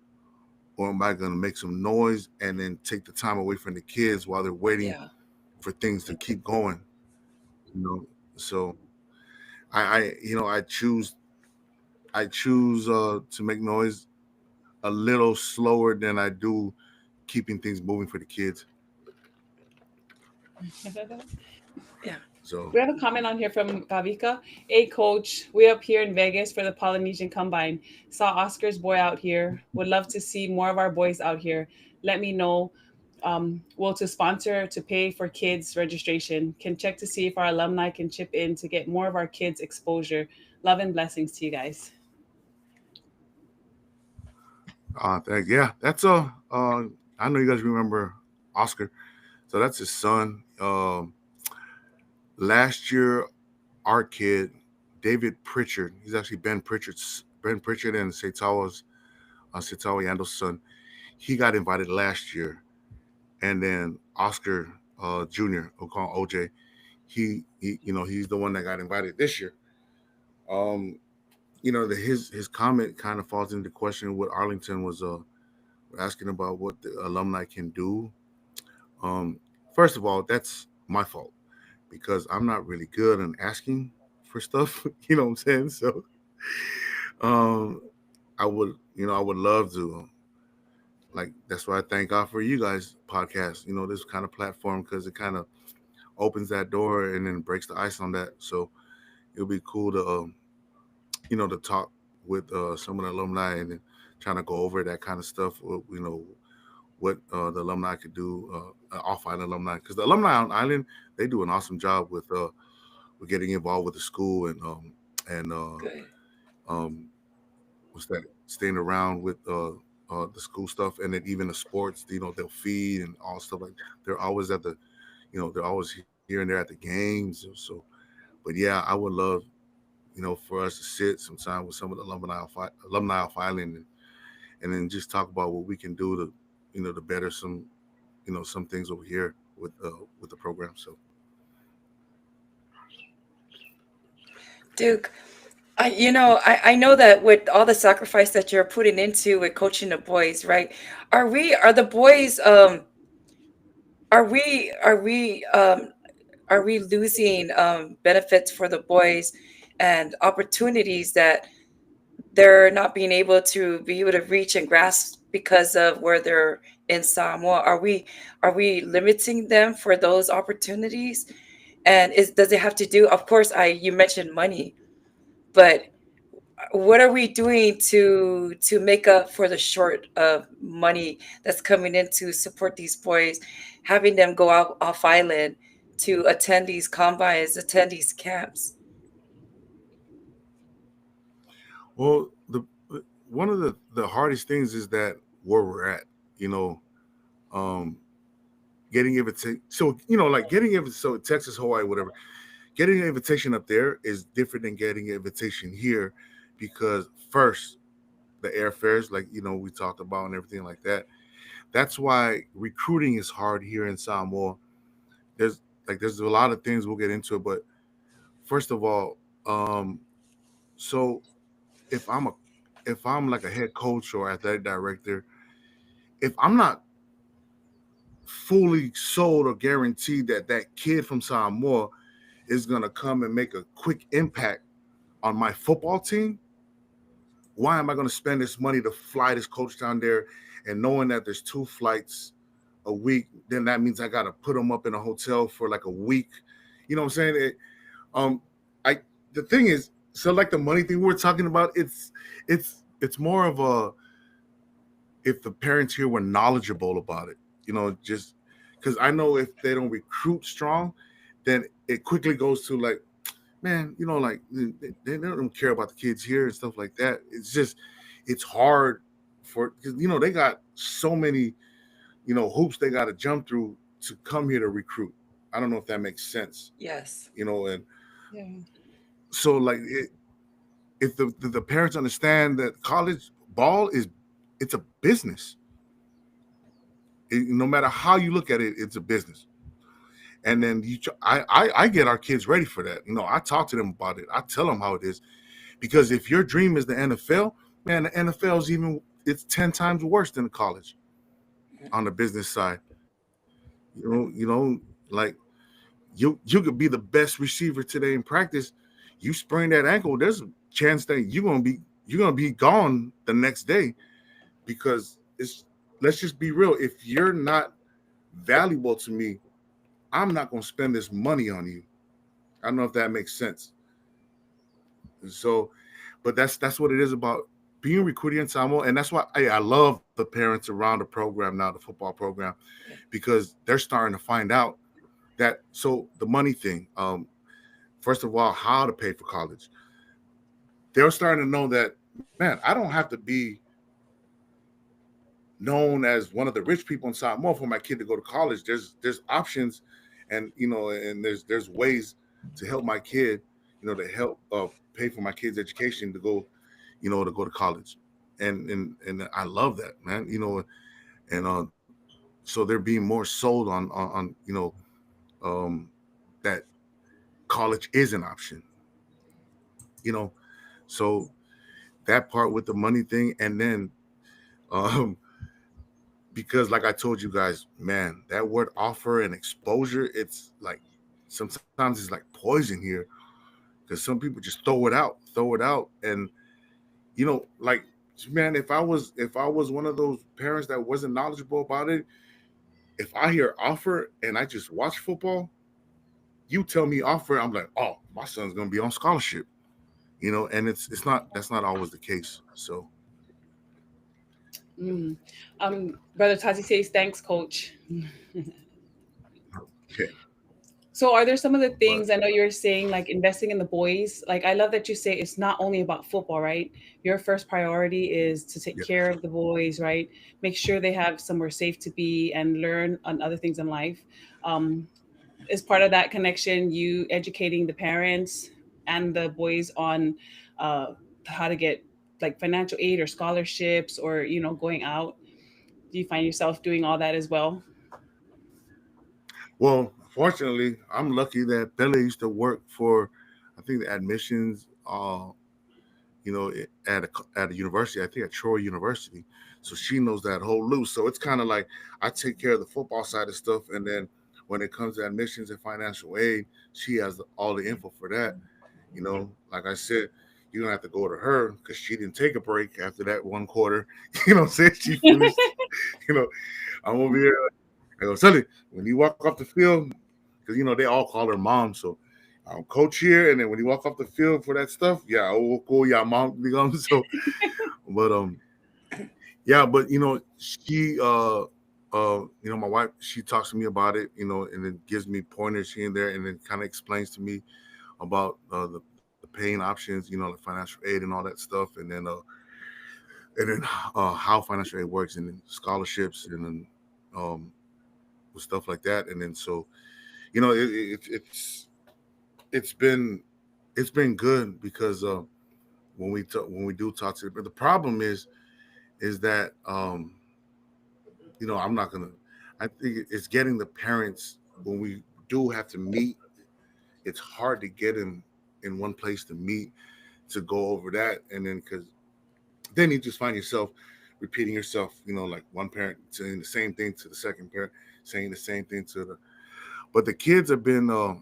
or am I gonna make some noise and then take the time away from the kids while they're waiting Yeah. for things to keep going? You know, so I choose to make noise a little slower than I do keeping things moving for the kids. Yeah. So We have a comment on here from Kavika. Hey, coach, we up here in Vegas for the Polynesian Combine. Saw Oscar's boy out here. Would love to see more of our boys out here. Let me know. Well, to sponsor, to pay for kids registration. Can check to see if our alumni can chip in to get more of our kids exposure. Love and blessings to you guys. yeah, that's I know you guys remember Oscar. So that's his son. Last year, our kid, David Pritchard, he's actually Ben Pritchard and Setawa Yando's son. He got invited last year, and then Oscar Jr., we'll call him OJ. He's the one that got invited this year. Um, his comment kind of falls into question what Arlington was asking about what the alumni can do. Um, First of all, that's my fault because I'm not really good on asking for stuff. You know what I'm saying? So um, I would love to. Like that's why I thank God for you guys podcast. This kind of platform because it kind of opens that door and then breaks the ice on that. So it'll be cool to talk with some of the alumni and then trying to go over that kind of stuff. What the alumni could do, off island alumni, because the alumni on island they do an awesome job with getting involved with the school and Good. um, what's that, staying around with the school stuff, and then even the sports. They'll feed and all stuff like. They're always they're always here and there at the games. So, but yeah, I would love for us to sit sometime with some of the alumni off island and then just talk about what we can do to better some things over here with the program. So Duke, I know that with all the sacrifice that you're putting into with coaching the boys, right? Are the boys are we are we are we losing benefits for the boys and opportunities that they're not being able to reach and grasp because of where they're in Samoa? Are we limiting them for those opportunities? And does it have to do? Of course, I you mentioned money, but what are we doing to make up for the short of money that's coming in to support these boys, having them go out off island to attend these combines, attend these camps? Well, the one of the hardest things is that where we're at, you know, um, getting invitation. So like getting so Texas, Hawaii, whatever. Getting an invitation up there is different than getting an invitation here, because first the airfares, like we talked about and everything like that. That's why recruiting is hard here in Samoa. There's a lot of things we'll get into it, but first of all, um, so if I'm a if I'm like a head coach or athletic director, if I'm not fully sold or guaranteed that that kid from Samoa is gonna come and make a quick impact on my football team, why am I gonna spend this money to fly this coach down there, and knowing that there's 2 flights a week, then that means I gotta put them up in a hotel for like a week. You know what I'm saying? Um, I the thing is, so like the money thing we're talking about, it's more of a, if the parents here were knowledgeable about it, just because I know if they don't recruit strong, then it quickly goes to like, man, like they don't care about the kids here and stuff like that. It's hard because they got so many hoops they got to jump through to come here to recruit. I don't know if that makes sense, Yes. and Yeah. so like if the parents understand that college ball it's a business. No matter how you look at it, it's a business. And then I get our kids ready for that. I talk to them about it. I tell them how it is, because if your dream is the NFL, man, the NFL is it's 10 times worse than the college on the business side. Like you could be the best receiver today in practice. You sprain that ankle, there's a chance that you're gonna be gone the next day, because let's just be real. If you're not valuable to me, I'm not gonna spend this money on you. I don't know if that makes sense. So, but that's what it is about being recruiting in Samoa, and that's why I love the parents around the program now, the football program, because they're starting to find out that. So the money thing, first of all, how to pay for college. They're starting to know that, man, I don't have to be known as one of the rich people in Samoa for my kid to go to college. There's options, and there's ways to help my kid, to help pay for my kid's education to go, to go to college, and I love that, man. And so they're being more sold on um, that college is an option, you know. So that part with the money thing, and then um, because like I told you guys, man, that word offer and exposure, it's like sometimes it's like poison here, because some people just throw it out, and like, man, if I was one of those parents that wasn't knowledgeable about it, if I hear offer and I just watch football, you tell me offer, I'm like, oh, my son's gonna be on scholarship, and it's not that's not always the case. So Mm. Brother Tati says, thanks, coach. okay, So, are there some of the but things I know you're saying, like investing in the boys? Like, I love that you say it's not only about football, right? Your first priority is to take yeah, care of the boys, right? Make sure they have somewhere safe to be and learn on other things in life. Um, as part of that connection, you educating the parents and the boys on uh, how to get like financial aid or scholarships, or going out. Do you find yourself doing all that as well? well, fortunately, I'm lucky that Bella used to work for, I think, the admissions, at a university. I think at Troy University. So she knows that whole loop. So it's kind of like I take care of the football side of stuff, and then when it comes to admissions and financial aid, she has all the info for that. Like I said, you're gonna have to go to her because she didn't take a break after that one quarter. You know what I'm saying? She finished, you know, I'm over here. I go, Sully, when you walk off the field, because you know they all call her mom, so I'm coach here, and then when you walk off the field for that stuff, yeah, oh cool, yeah, mom, you know, so but yeah, but you know, she you know, my wife, she talks to me about it, you know, and then gives me pointers here and there, and then kind of explains to me about the paying options, you know, like financial aid and all that stuff, and then how financial aid works, and then scholarships, and then um stuff like that, and then so you know, it's been it's been good because when we do talk to, but the problem is that you know, I'm not gonna. I think it's getting the parents when we do have to meet. It's hard to get in one place to meet to go over that, and then because then you just find yourself repeating yourself. You know, like one parent saying the same thing to the second parent, saying the same thing to the. But the kids have been uh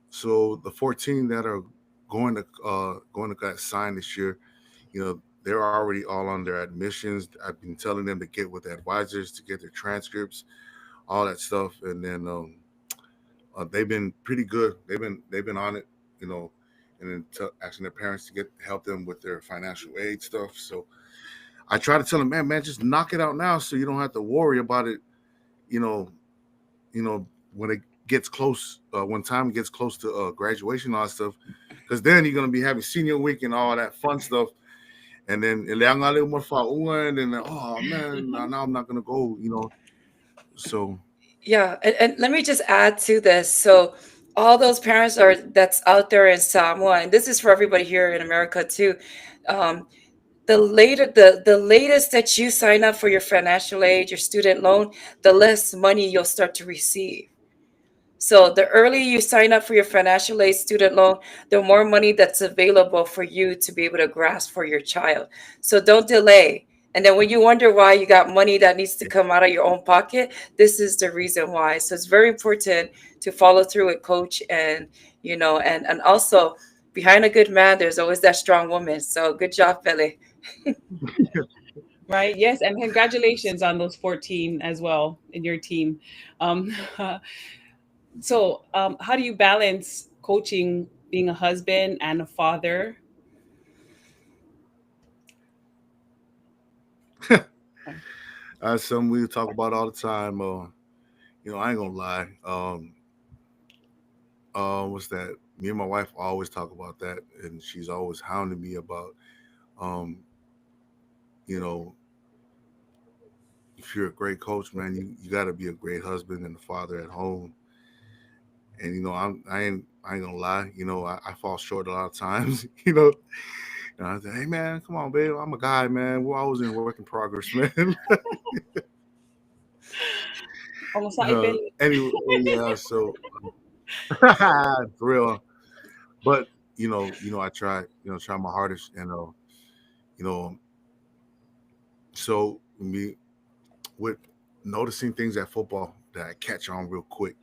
so the 14 that are going to get signed this year, you know, they're already all on their admissions. I've been telling them to get with the advisors to get their transcripts, all that stuff, and then they've been pretty good. They've been on it, you know, and then asking their parents to get help them with their financial aid stuff. So I try to tell them, man, just knock it out now, so you don't have to worry about it, you know, when it gets close, when time gets close to graduation and all that stuff, because then you're gonna be having senior week and all that fun stuff, and then and then oh man, now I'm not gonna go, you know. So Yeah, and let me just add to this. So all those parents are that's out there in Samoa, and this is for everybody here in America too. Um, the latest that you sign up for your financial aid, your student loan, the less money you'll start to receive. So the earlier you sign up for your financial aid student loan, the more money that's available for you to be able to grasp for your child. So don't delay. And then when you wonder why you got money that needs to come out of your own pocket, this is the reason why. So it's very important to follow through with coach, and and also behind a good man, there's always that strong woman. So good job, Billy. Right. Yes. And congratulations on those 14 as well in your team. Um, how do you balance coaching, being a husband and a father? that's something we talk about all the time. You know, I ain't gonna lie. What's that? Me and my wife always talk about that, and she's always hounding me about, um, you know, if you're a great coach, man, you got to be a great husband and a father at home. And you know, I ain't gonna lie. You know, I fall short a lot of times. You know, and I say, hey man, come on, babe, I'm a guy, man. We're always in work in progress, man. Almost like Anyway, yeah. So for real, but I try, try my hardest, and you know, so me with noticing things at football that I catch on real quick.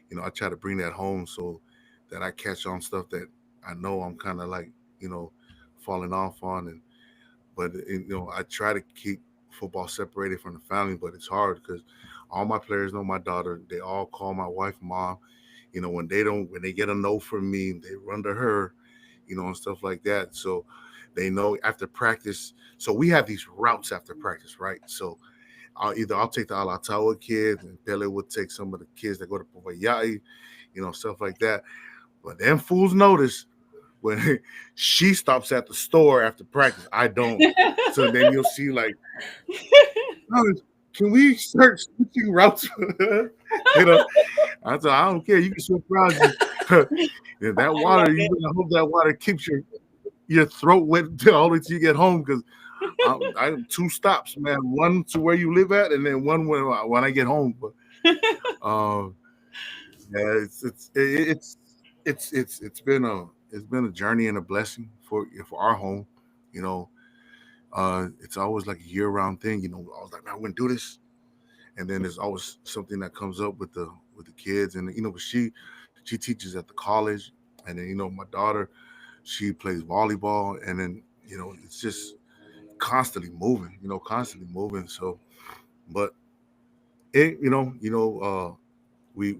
You know, I try to bring that home so that I catch on stuff that I know I'm kind of like, you know, falling off on, and but I try to keep football separated from the family, but it's hard because all my players know my daughter. They all call my wife mom. You know, when they get a no from me, they run to her, and stuff like that. So they know after practice. So we have these routes after practice, right? So I'll take the Alatawa kids, and Pele would take some of the kids that go to Powai'i, stuff like that. But them fools notice when she stops at the store after practice. I don't. So then you'll see like, "Oh, can we start switching routes?" I said, I don't care. You can switch routes. If that I love water, you it. better hope that water keeps your throat wet all the way till you get home, because I two stops, man. One to where you live at, and then one when I get home. But um, yeah, it's been a journey and a blessing for our home. You know, it's always like a year round thing. I was like, man, I wouldn't do this, and then there's always something that comes up with the kids, and but she teaches at the college, and then my daughter, She plays volleyball, and then it's just constantly moving. Constantly moving. So, but we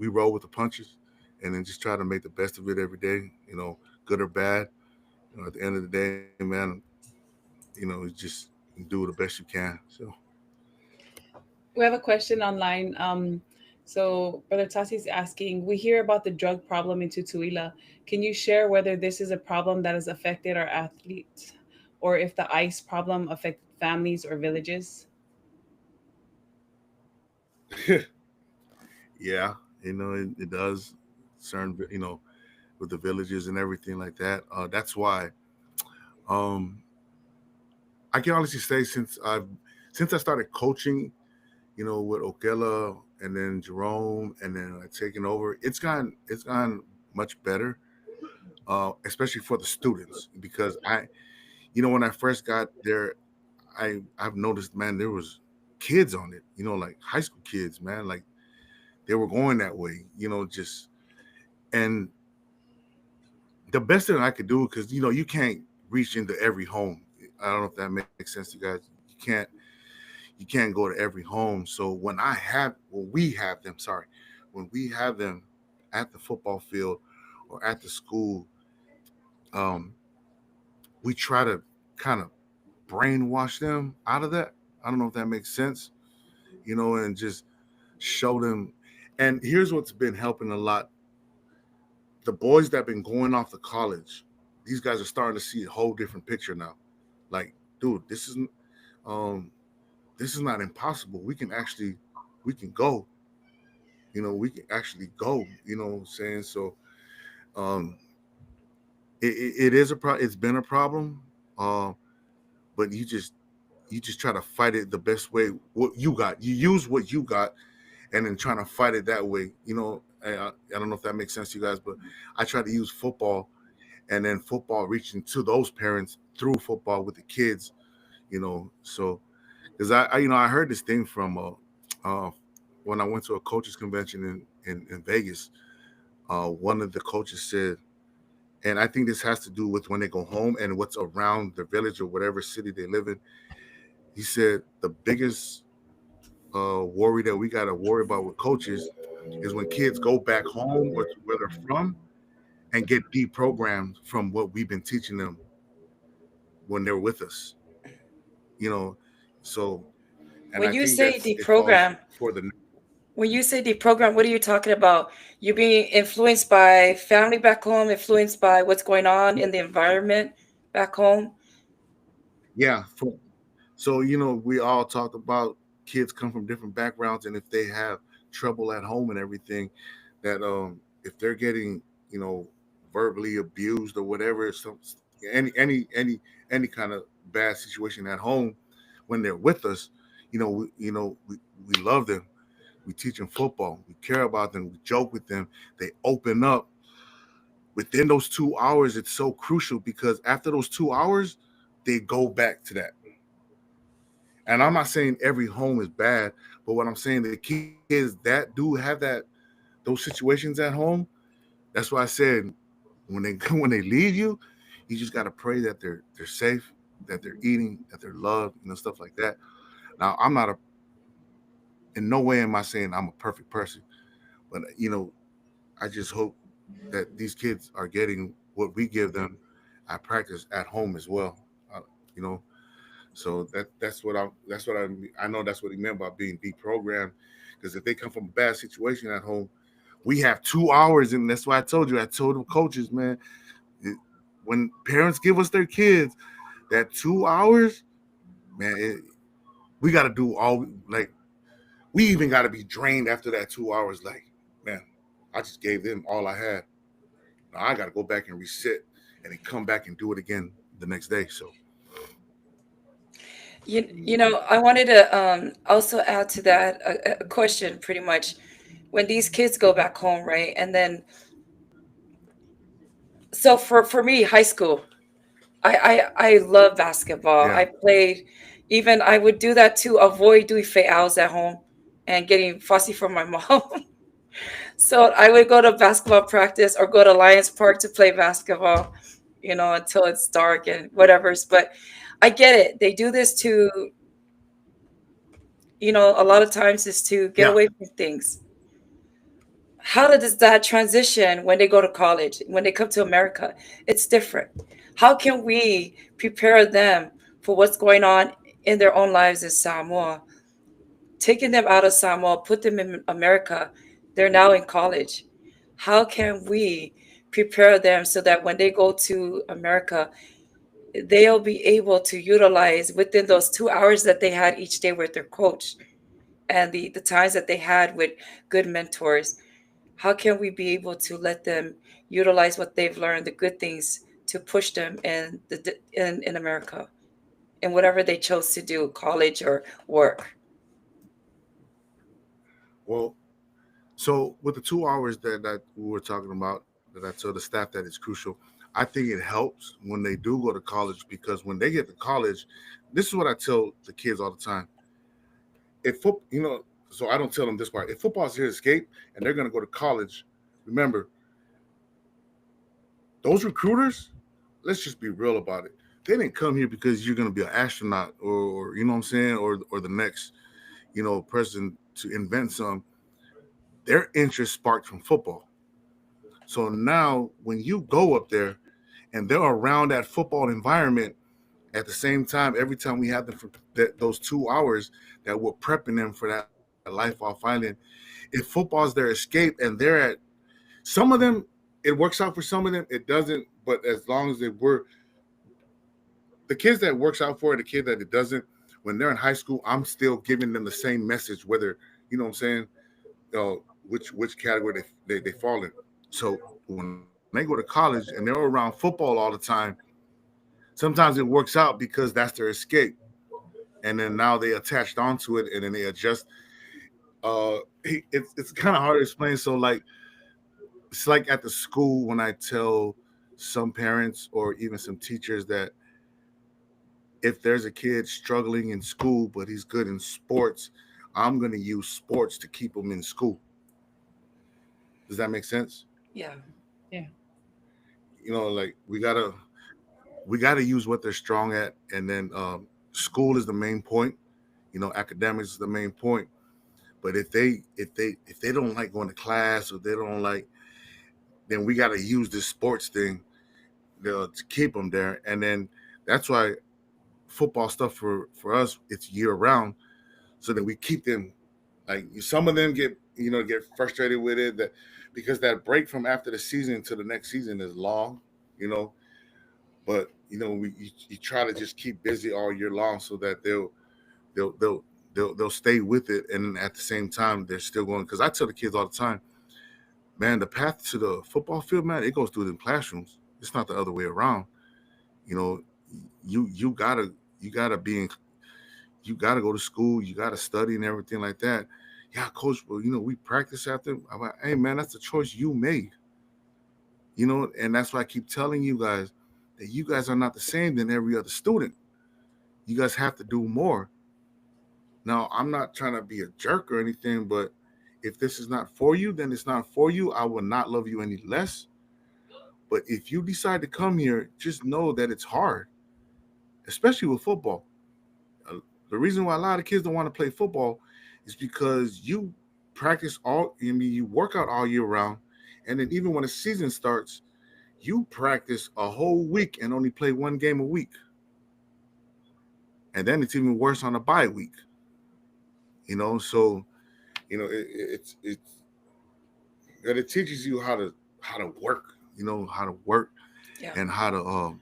roll with the punches, and then just try to make the best of it every day. Good or bad. At the end of the day, man, just do the best you can. So We have a question online. So Brother Tasi is asking, we hear about the drug problem in Tutuila. Can you share whether this is a problem that has affected our athletes, or if the ICE problem affected families or villages? yeah, it does concern with the villages and everything like that. That's why um, I can honestly say since I started coaching, with Okela and then Jerome and then taking over, it's gone much better, especially for the students because when I first got there, I've noticed, man, there was kids on it, like high school kids, man, like they were going that way, just and the best thing I could do because you can't reach into every home. I don't know if that makes sense to you guys. You can't go to every home. So when we have them, sorry, when we have them at the football field or at the school, um, we try to kind of brainwash them out of that. I don't know if that makes sense, and just show them. And here's what's been helping a lot: the boys that have been going off to college, these guys are starting to see a whole different picture now. Like, dude, um, this is not impossible. We can go. We can actually go. You know what I'm saying? So, um, it is it's been a problem, uh, but you just try to fight it the best way. What you got, you use what you got, and then trying to fight it that way. I don't know if that makes sense to you guys, but I try to use football and then football reaching to those parents through football with the kids. So because I heard this thing from when I went to a coaches convention in Vegas. One of the coaches said, and I think this has to do with when they go home and what's around their village or whatever city they live in. He said the biggest worry that we got to worry about with coaches is when kids go back home or to where they're from and get deprogrammed from what we've been teaching them when they're with us. You know, so and When I you think say it falls deprogram, for the when you say deprogram, what are you talking about? You being influenced by family back home, influenced by what's going on in the environment back home? yeah. So we all talked about kids come from different backgrounds, and if they have trouble at home and everything, that if they're getting you know verbally abused or whatever, any kind of bad situation at home, when they're with us, we love them. We teach them football. We care about them. We joke with them. They open up within those 2 hours. It's so crucial because after those 2 hours, they go back to that. And I'm not saying every home is bad, but what I'm saying, the kids that do have those situations at home, that's why I said when they when they leave you, you just gotta pray that they're safe, that they're eating, that they're loved, stuff like that. Now I'm not a in no way am I saying I'm a perfect person, but I just hope that these kids are getting what we give them at practice at home as well. Uh, you know, So that's what I know that's what he meant by being deprogrammed. Because if they come from a bad situation at home, we have 2 hours, and that's why I told them coaches, man, it, when parents give us their kids that 2 hours, man, we got to do all like we even got to be drained after that 2 hours. Like, man, I just gave them all I had. Now I got to go back and reset, and then come back and do it again the next day. So I wanted to also add to that a question pretty much. When these kids go back home, right? And then, so for me, high school, I love basketball. yeah, I played, even I would do that to avoid doing fouls at home and getting fussy from my mom. So I would go to basketball practice or go to Lions Park to play basketball. until it's dark and whatever's. But I get it. They do this to, a lot of times is to get Yeah. away from things. How does that transition when they go to college, when they come to America? It's different. How can we prepare them for what's going on in their own lives in Samoa? Taking them out of Samoa, put them in America, they're now in college. How can we prepare them so that when they go to America, they'll be able to utilize within those 2 hours that they had each day with their coach and the times that they had with good mentors? How can we be able to let them utilize what they've learned, the good things, to push them in America in whatever they chose to do, college or work? Well, so with the 2 hours that we were talking about, that I told the staff that it's crucial. I think it helps when they do go to college, because when they get to college, this is what I tell the kids all the time. If so I don't tell them this part. If football is here to escape and they're going to go to college, remember, those recruiters, let's just be real about it. They didn't come here because you're going to be an astronaut, or you know what I'm saying, or the next, person to invent some. Their interest sparked from football. So now when you go up there and they're around that football environment at the same time, every time we have them for those 2 hours, that we're prepping them for that life off island. If football's their escape and they're at, some of them, it works out for some of them, it doesn't. But as long as they were, the kids that it works out for, the kid that it doesn't, when they're in high school, I'm still giving them the same message, whether, you know what I'm saying, which category they fall in. So when they go to college and they're around football all the time, sometimes it works out because that's their escape, and then now they attached onto it, and then they adjust. It's kind of hard to explain. So like, it's like at the school when I tell some parents or even some teachers that if there's a kid struggling in school but he's good in sports, I'm going to use sports to keep him in school. Does that make sense? Yeah. Yeah. Like we gotta use what they're strong at, and then school is the main point. Academics is the main point. But if they don't like going to class, or they don't like, then we gotta use this sports thing to keep them there. And then that's why football stuff for us, it's year round, so that we keep them. Like, some of them get frustrated with it, that because that break from after the season to the next season is long, you know. But you try to just keep busy all year long, so that they'll they'll they'll stay with it, and at the same time they're still going. Because I tell the kids all the time, man, the path to the football field, man, it goes through the classrooms. It's not the other way around. You know, you gotta be in, you gotta go to school, you gotta study and everything like that. Yeah, coach, well, we practice after. I'm like, hey man, that's a choice you made. And that's why I keep telling you guys that you guys are not the same than every other student. You guys have to do more. Now, I'm not trying to be a jerk or anything, but if this is not for you, then it's not for you. I will not love you any less. But if you decide to come here, just know that it's hard, especially with football. Uh, The reason why a lot of kids don't want to play football is because you work out all year round, and then even when the season starts, you practice a whole week and only play one game a week. And then it's even worse on a bye week. So it's and it teaches you how to work. How to work, Yeah. and how to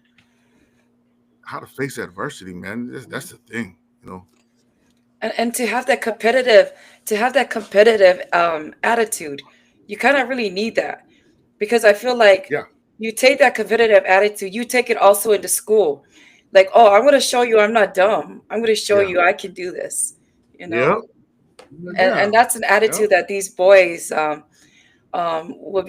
face adversity, man. That's the thing. And to have that competitive attitude, you kind of really need that, because I feel like Yeah. you take that competitive attitude, you take it also into school. Like, oh, I'm going to show you I'm not dumb. I'm going to show Yeah. you I can do this, you know. Yep. And Yeah. that's an attitude Yep. that these boys will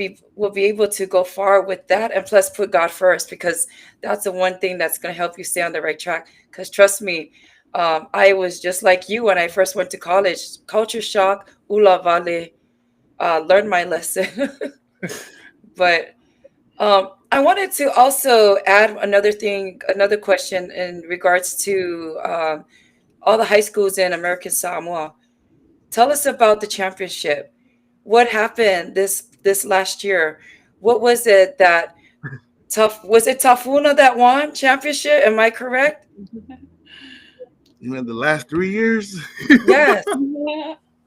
be able to go far with that, and plus put God first, because that's the one thing that's going to help you stay on the right track. Because trust me, I was just like you when I first went to college. Culture shock, ula vale, learned my lesson. But I wanted to also add another thing, another question in regards to all the high schools in American Samoa. Tell us about the championship. What happened this last year? What was it that tough? Was it Tafuna that won championship? Am I correct? You know, the last 3 years. Yes.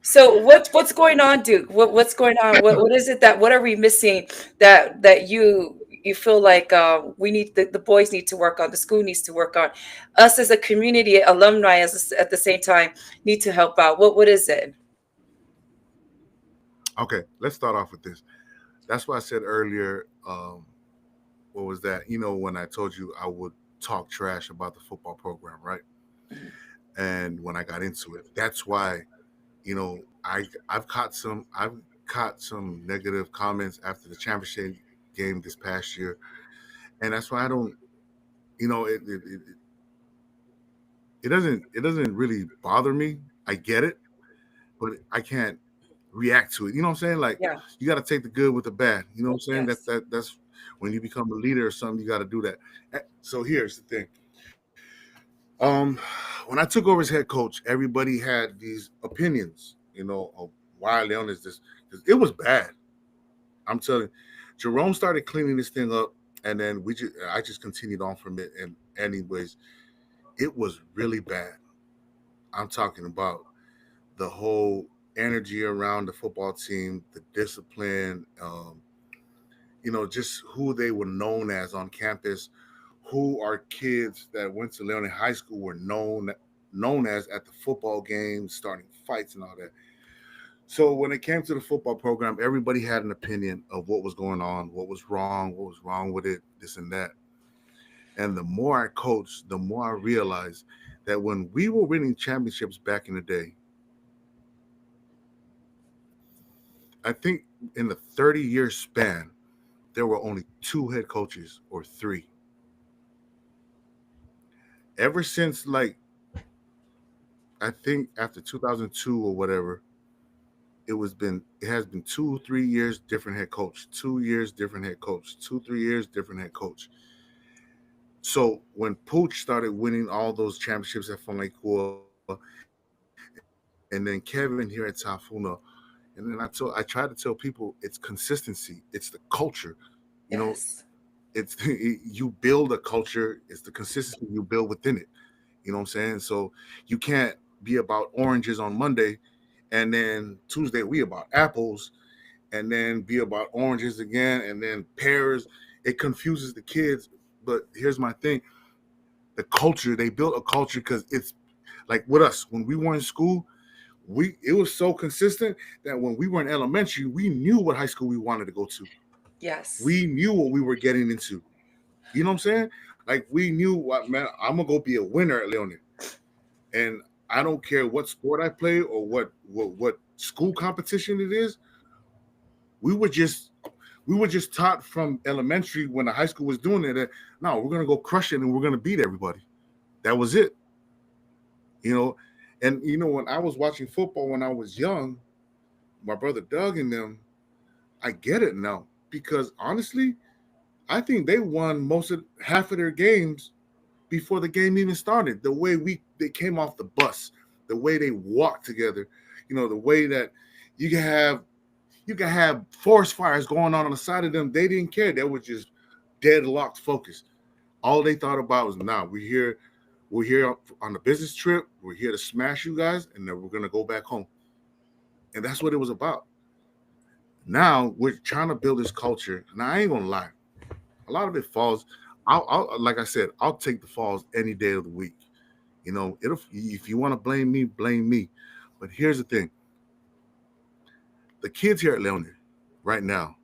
So what's going on, Duke? What's going on? What is it that what are we missing that you feel like we need the boys need to work on, the school needs to work on, us as a community, alumni at the same time need to help out. What is it? Okay, let's start off with this. That's why I said earlier. What was that? You know, when I told you I would talk trash about the football program, right? Mhm. And when I got into it, that's why, you know, I've caught some negative comments after the championship game this past year, and that's why I don't. You know, it doesn't really bother me. I get it, but I can't react to it. You know what I'm saying? Like, Yeah. you got to take the good with the bad. You know what I'm saying? Yes. That's when you become a leader or something. You got to do that. So here's the thing. Um, when I took over as head coach, everybody had these opinions. You know, of why Leon is this. 'Cause it was bad. I'm telling you. Jerome started cleaning this thing up, and then I just continued on from it. And anyways, it was really bad. I'm talking about the whole energy around the football team, the discipline, just who they were known as on campus, who our kids that went to Leone High School were known as at the football games, starting fights and all that. So when it came to the football program, everybody had an opinion of what was going on, what was wrong with it, this and that. And the more I coached, the more I realized that when we were winning championships back in the day, I think in the 30-year span, there were only two head coaches or three. Ever since, like, I think after 2002 or whatever, it has been 2 3 years different head coach, 2 years different head coach, 2 3 years different head coach. So when Pooch started winning all those championships at Funakua, and then Kevin here at Tafuna, and then I try to tell people it's consistency, it's the culture. You know, Yes. you build a culture. It's the consistency you build within it. You know what I'm saying? So you can't be about oranges on Monday, and then Tuesday we about apples, and then be about oranges again, and then pears. It confuses the kids. But here's my thing: the culture. They built a culture because it's like with us when we were in school. It was so consistent that when we were in elementary, we knew what high school we wanted to go to. Yes. We knew what we were getting into. You know what I'm saying? Like we knew what man, I'm gonna go be a winner at Leone. And I don't care what sport I play or what school competition it is. We were just we were just taught from elementary when the high school was doing it that no, we're gonna go crush it and we're gonna beat everybody. That was it. You know, and when I was watching football when I was young, my brother Doug and them, I get it now because honestly, I think they won most of half of their games before the game even started. The way they came off the bus, the way they walked together, the way that you can have you can have forest fires going on the side of them. They didn't care. They were just deadlocked focused. All they thought about was, nah, we're here on a business trip. We're here to smash you guys, and then we're gonna go back home. And that's what it was about. Now we're trying to build this culture. Now I ain't gonna lie, a lot of it falls. Like I said, I'll take the falls any day of the week. It'll if you want to blame me, blame me. But here's the thing: the kids here at Leone right now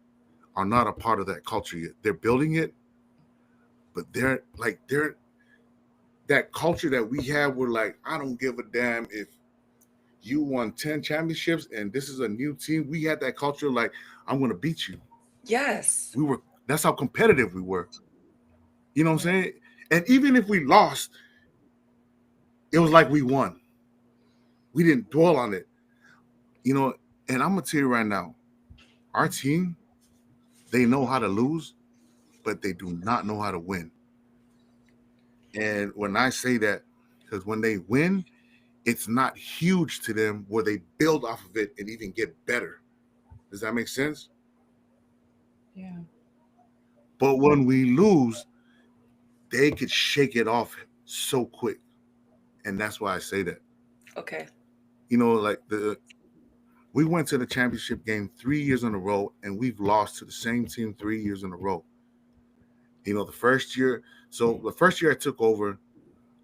are not a part of that culture yet. They're building it, but they're that culture that we have. We're like, I don't give a damn if you won 10 championships and this is a new team. We had that culture like, I'm gonna beat you. Yes. We were That's how competitive we were. You know what Yeah. I'm saying? And even if we lost, it was like we won. We didn't dwell on it. You know, and I'm gonna tell you right now, our team, they know how to lose, but they do not know how to win. And when I say that, because when they win, it's not huge to them where they build off of it and even get better. Does that make sense? Yeah. But when we lose, they could shake it off so quick. And that's why I say that. Okay. Like we went to the championship game 3 years in a row, and we've lost to the same team 3 years in a row. The first year, so the first year I took over,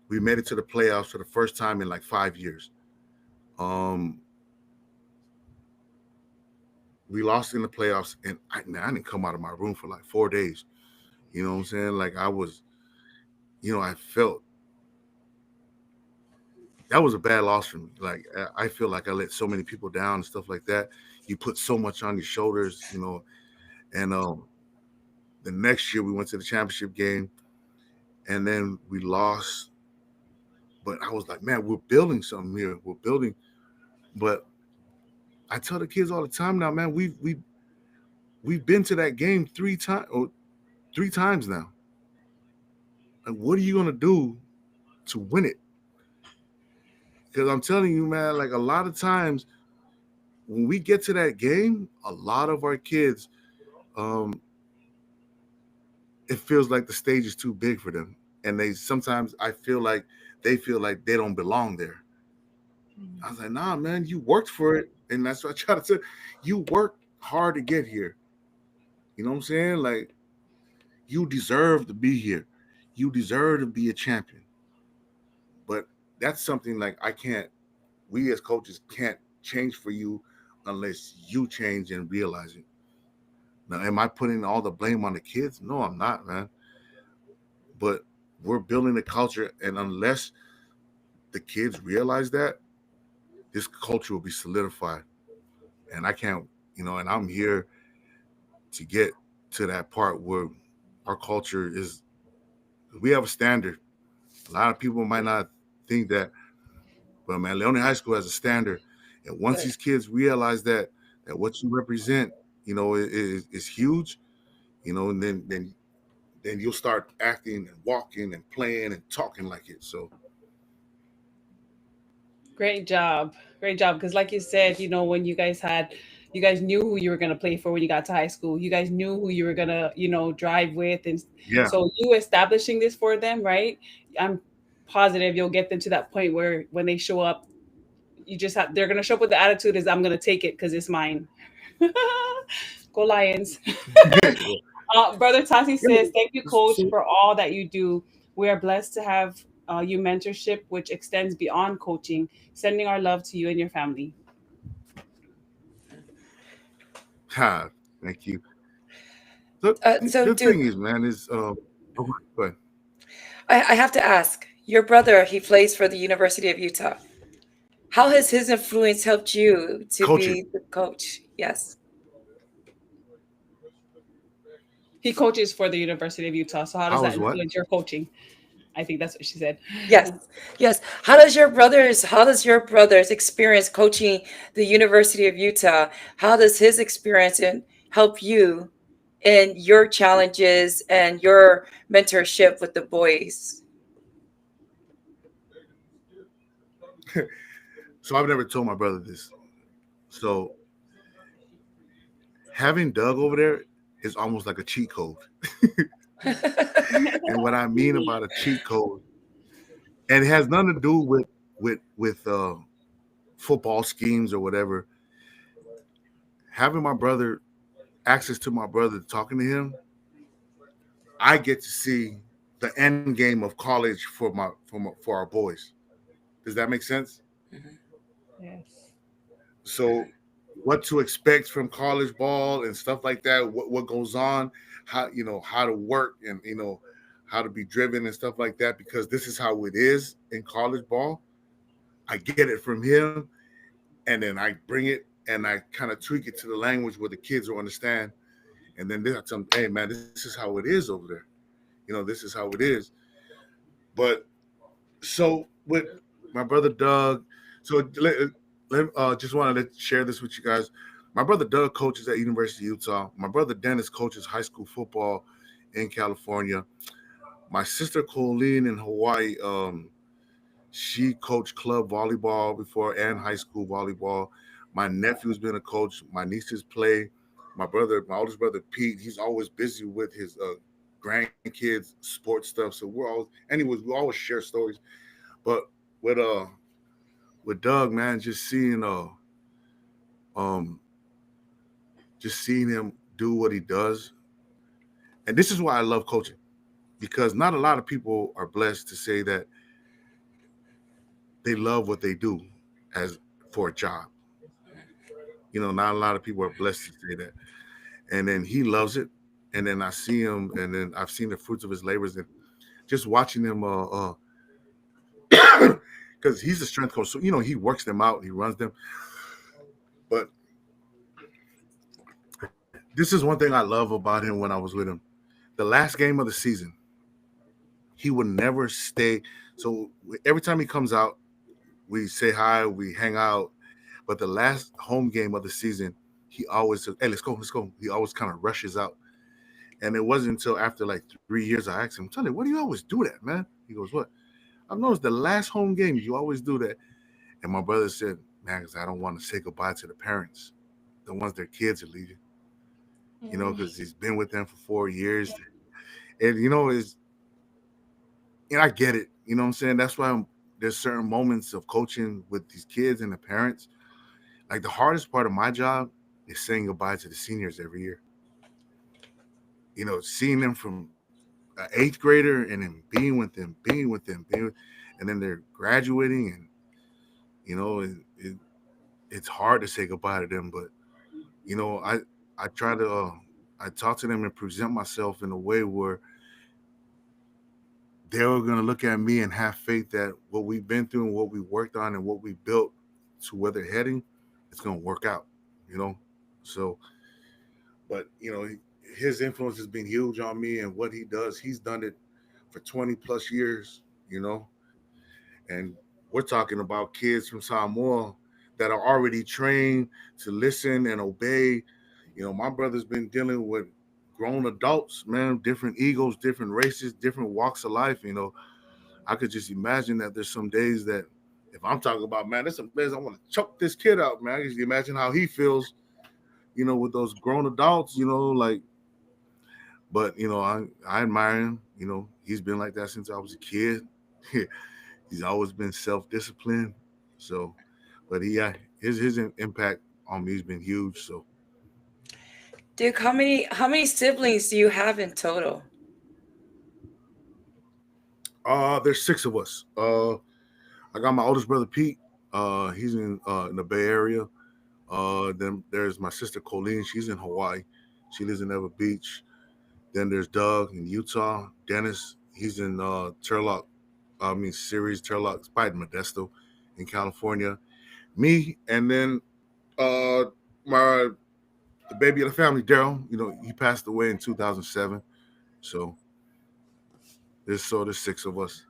we made it to the playoffs for the first time in like 5 years. Um, we lost in the playoffs, and I didn't come out of my room for like 4 days. You know what I'm saying? Like I was, I felt that was a bad loss for me. Like I feel like I let so many people down and stuff like that. You put so much on your shoulders, and the next year we went to the championship game, and then we lost. But I was like, man, we're building something here. We're building. But I tell the kids all the time now, man, we've been to that game 3 times or 3 times now. Like, what are you gonna do to win it? Because I'm telling you, man, like a lot of times when we get to that game, a lot of our kids, um, it feels like the stage is too big for them, and they sometimes I feel like they feel like they don't belong there. I was like, nah, man, you worked for it, and that's what I try to say. You worked hard to get here. You know what I'm saying? Like you deserve to be here. You deserve to be a champion. But that's something like I can't. We as coaches can't change for you unless you change and realize it. Now, am I putting all the blame on the kids? No, I'm not, man. But we're building a culture, and unless the kids realize that, this culture will be solidified. And I can't, and I'm here to get to that part where our culture is, we have a standard. A lot of people might not think that, but man, Leone High School has a standard. And once Good. these kids realize that what you represent, is huge, and then you'll start acting and walking and playing and talking like it. So Great job. Great job. Because, like you said, when you guys knew who you were going to play for when you got to high school. You guys knew who you were going to, drive with. And yeah, so, you establishing this for them, right? I'm positive you'll get them to that point where when they show up, they're going to show up with the attitude is, I'm going to take it because it's mine. Go Lions. Brother Tati says, thank you, coach, so, for all that you do. We are blessed to have you mentorship, which extends beyond coaching, sending our love to you and your family. thank you. Look, So, the Duke, thing is, man, is okay, go ahead. I have to ask. Your brother, he plays for the University of Utah. How has his influence helped you to Coaching. be the coach? Yes. He coaches for the University of Utah. So, how does How that is what? influence your coaching? I think that's what she said. Yes. Yes. How does your brother's experience coaching the University of Utah, how does his experience help you in your challenges and your mentorship with the boys? So I've never told my brother this. So having Doug over there is almost like a cheat code. And what I mean about a cheat code, and it has nothing to do with football schemes or whatever. Having my brother, access to my brother, talking to him, I get to see the end game of college for our boys. Does that make sense? Mhm. Yes. So what to expect from college ball and stuff like that, what goes on, how to work, and how to be driven and stuff like that, because this is how it is in college ball. I get it from him, and then I bring it and I kind of tweak it to the language where the kids will understand. And then I tell them, hey man, this is how it is over there. This is how it is. But so with my brother Doug, so just wanted to share this with you guys. My brother Doug coaches at University of Utah. My brother Dennis coaches high school football in California. My sister Colleen in Hawaii, she coached club volleyball before and high school volleyball. My nephew's been a coach. My nieces play. My oldest brother Pete, he's always busy with his grandkids, sports stuff. So anyways, we always share stories. But with Doug, man, um, just seeing him do what he does, and this is why I love coaching because not a lot of people are blessed to say that they love what they do as for a job. Not a lot of people are blessed to say that. And then he loves it. And then I see him, and then I've seen the fruits of his labors, and just watching him, because he's a strength coach, so he works them out, he runs them. But this is one thing I love about him when I was with him. The last game of the season, he would never stay. So every time he comes out, we say hi, we hang out. But the last home game of the season, he always says, "Hey, let's go, let's go." He always kind of rushes out. And it wasn't until after like 3 years I asked him, "Tell me, why do you always do that, man?" He goes, "What? I've noticed the last home game, you always do that." And my brother said, "Man, because I don't want to say goodbye to the parents, the ones their kids are leaving, because he's been with them for 4 years." And, I get it. You know what I'm saying? That's why there's certain moments of coaching with these kids and the parents. Like the hardest part of my job is saying goodbye to the seniors every year. Seeing them from an eighth grader and then being with them, and then they're graduating, and it's hard to say goodbye to them. But I try to I talk to them and present myself in a way where they're going to look at me and have faith that what we've been through and what we worked on and what we built to where they're heading, it's going to work out. So, but his influence has been huge on me, and what he does, he's done it for 20 plus years. And we're talking about kids from Samoa that are already trained to listen and obey. My brother's been dealing with grown adults, man, different egos, different races, different walks of life. I could just imagine that there's some days that if I'm talking about, man, there's some days I want to choke this kid out, man. I can just imagine how he feels, with those grown adults, like, but, I admire him. He's been like that since I was a kid. He's always been self-disciplined. So, but his impact on me has been huge. So, Duke, how many siblings do you have in total? there's six of us. I got my oldest brother Pete. He's in the Bay Area. Then there's my sister Colleen. She's in Hawaii. She lives in Ever Beach. Then there's Doug in Utah. Dennis, he's in Ceres, Turlock, Spide Modesto in California. Me, and then uh, the baby of the family, Daryl. He passed away in 2007. So there's six of us.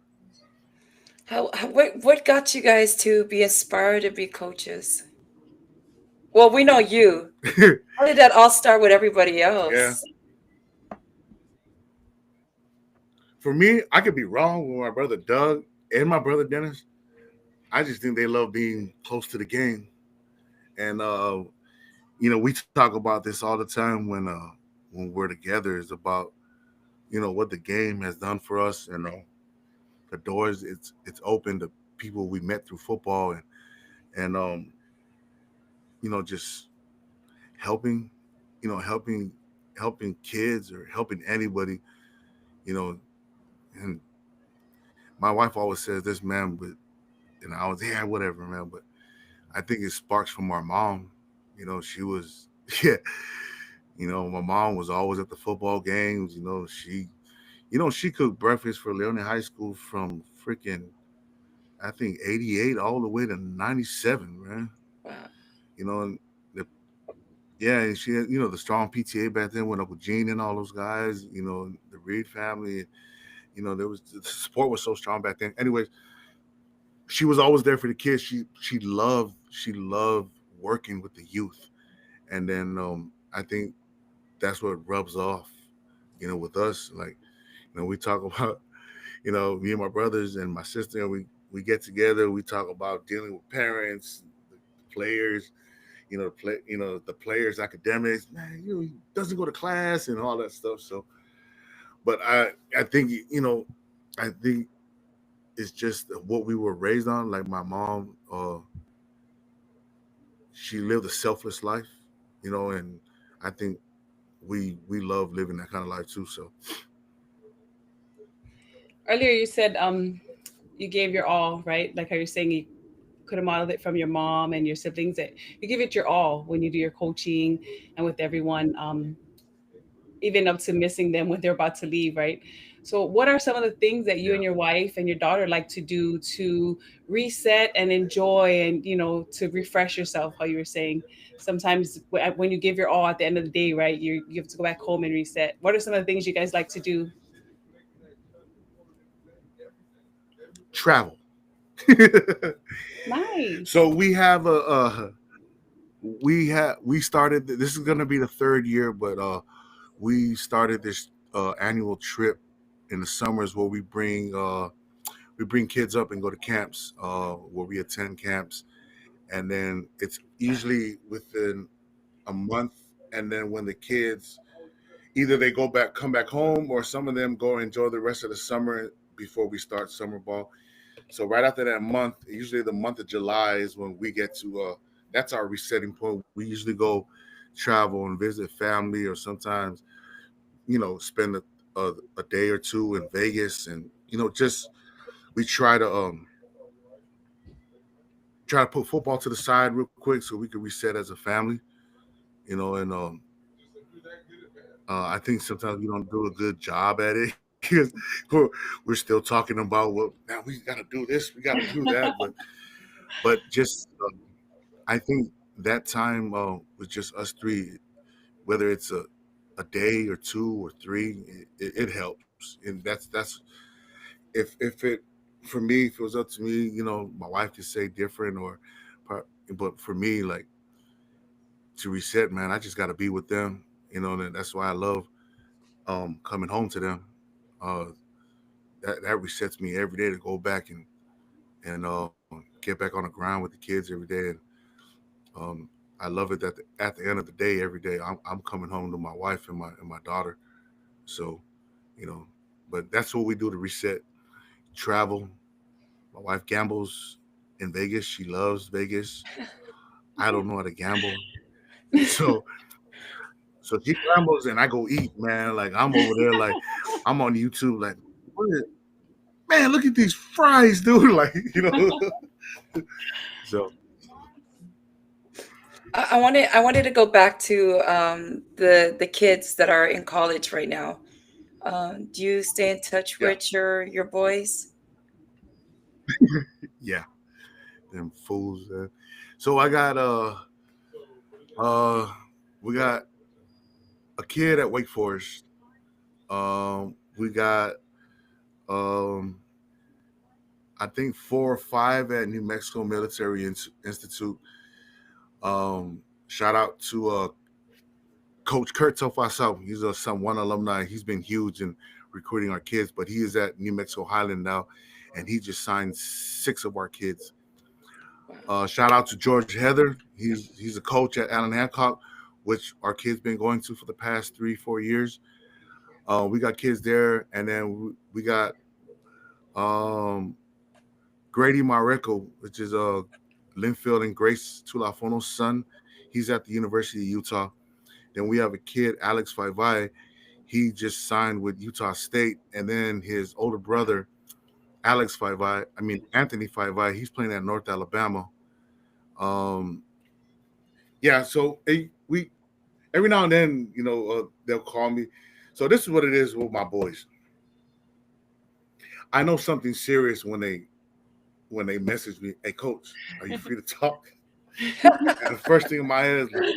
What got you guys to be inspired to be coaches? Well, we know you. How did that all start with everybody Yeah. else? For me, I could be wrong with my brother Doug and my brother Dennis. I just think they love being close to the game. And we talk about this all the time when we're together. Is about what the game has done for us, and the doors it's opened to people we met through football, and just helping, helping kids or helping anybody, you know. And my wife always says this, man, but I was whatever, man. But I think it sparks from our mom. She was yeah. My mom was always at the football games. She cooked breakfast for Leone High School from freaking I think '88 all the way to '97, man. Wow. And the yeah, and she had, the strong PTA back then with Uncle Gene and all those guys. The Reed family. There was the support was so strong back then. Anyways, she was always there for the kids. She loved working with the youth, and then I think that's what rubs off with us. Like, we talk about, me and my brothers and my sister, we get together. We talk about dealing with parents, the players, the players, academics. Man, he doesn't go to class and all that stuff. So, but I think I think it's just what we were raised on. Like my mom, she lived a selfless life, and I think we love living that kind of life too. So Earlier, you said you gave your all, right? Like how you're saying you could have modeled it from your mom and your siblings. That you give it your all when you do your coaching and with everyone, even up to missing them when they're about to leave, right? So, what are some of the things that you yeah, and your wife and your daughter like to do to reset and enjoy and, to refresh yourself? How you were saying sometimes when you give your all at the end of the day, right, you have to go back home and reset. What are some of the things you guys like to do? travel. Nice. So we started. This is going to be the third year, but we started this annual trip in the summers where we bring kids up and go to camps where we attend camps, and then it's usually within a month, and then when the kids either they come back home, or some of them go enjoy the rest of the summer before we start summer ball. So right after that month, usually the month of July is when we get to. That's our resetting point. We usually go travel and visit family, or sometimes spend a day or two in Vegas, and just we try to put football to the side real quick so we can reset as a family. And I think sometimes we don't do a good job at it because we're still talking about, well, now we got to do this, we got to do that, but just I think that time was just us three, whether it's a day or two or three, it helps, and that's if it for me, if it was up to me, my wife could say different, but for me, like, to reset, man, I just got to be with them, and that's why I love coming home to them. Uh, that resets me every day to go back and get back on the ground with the kids every day. And um, I love it that at the end of the day, every day, I'm coming home to my wife and my daughter. So, you know, but that's what we do to reset. Travel. My wife gambles in Vegas. She loves Vegas. I don't know how to gamble, so she gambles and I go eat, man. Like, I'm over there, like, I'm on YouTube, like, what is, man, look at these fries, dude. Like, So I wanted to go back to the kids that are in college right now. Do you stay in touch yeah, with your boys? yeah, them fools. So I got uh we got a kid at Wake Forest. We got um I think 4 or 5 at New Mexico Military Institute. Shout out to Coach Kurt Tofasau. He's a Sun One alumni. He's been huge in recruiting our kids, but he is at New Mexico Highland now, and he just signed 6 of our kids. Wow. Shout out to George Heather. He's a coach at Allen Hancock, which our kids been going to for the past 3-4 years. We got kids there, and then we got um, Grady Marreco, which is Linfield and Grace Tulafono's son. He's at the University of Utah. Then we have a kid, Alex Faivai. He just signed with Utah State, and then his older brother, Anthony Faivai, he's playing at North Alabama. Um, yeah, so we every now and then, they'll call me. So this is what it is with my boys. I know something serious when they message me, "Hey, coach, are you free to talk?" And the first thing in my head is like,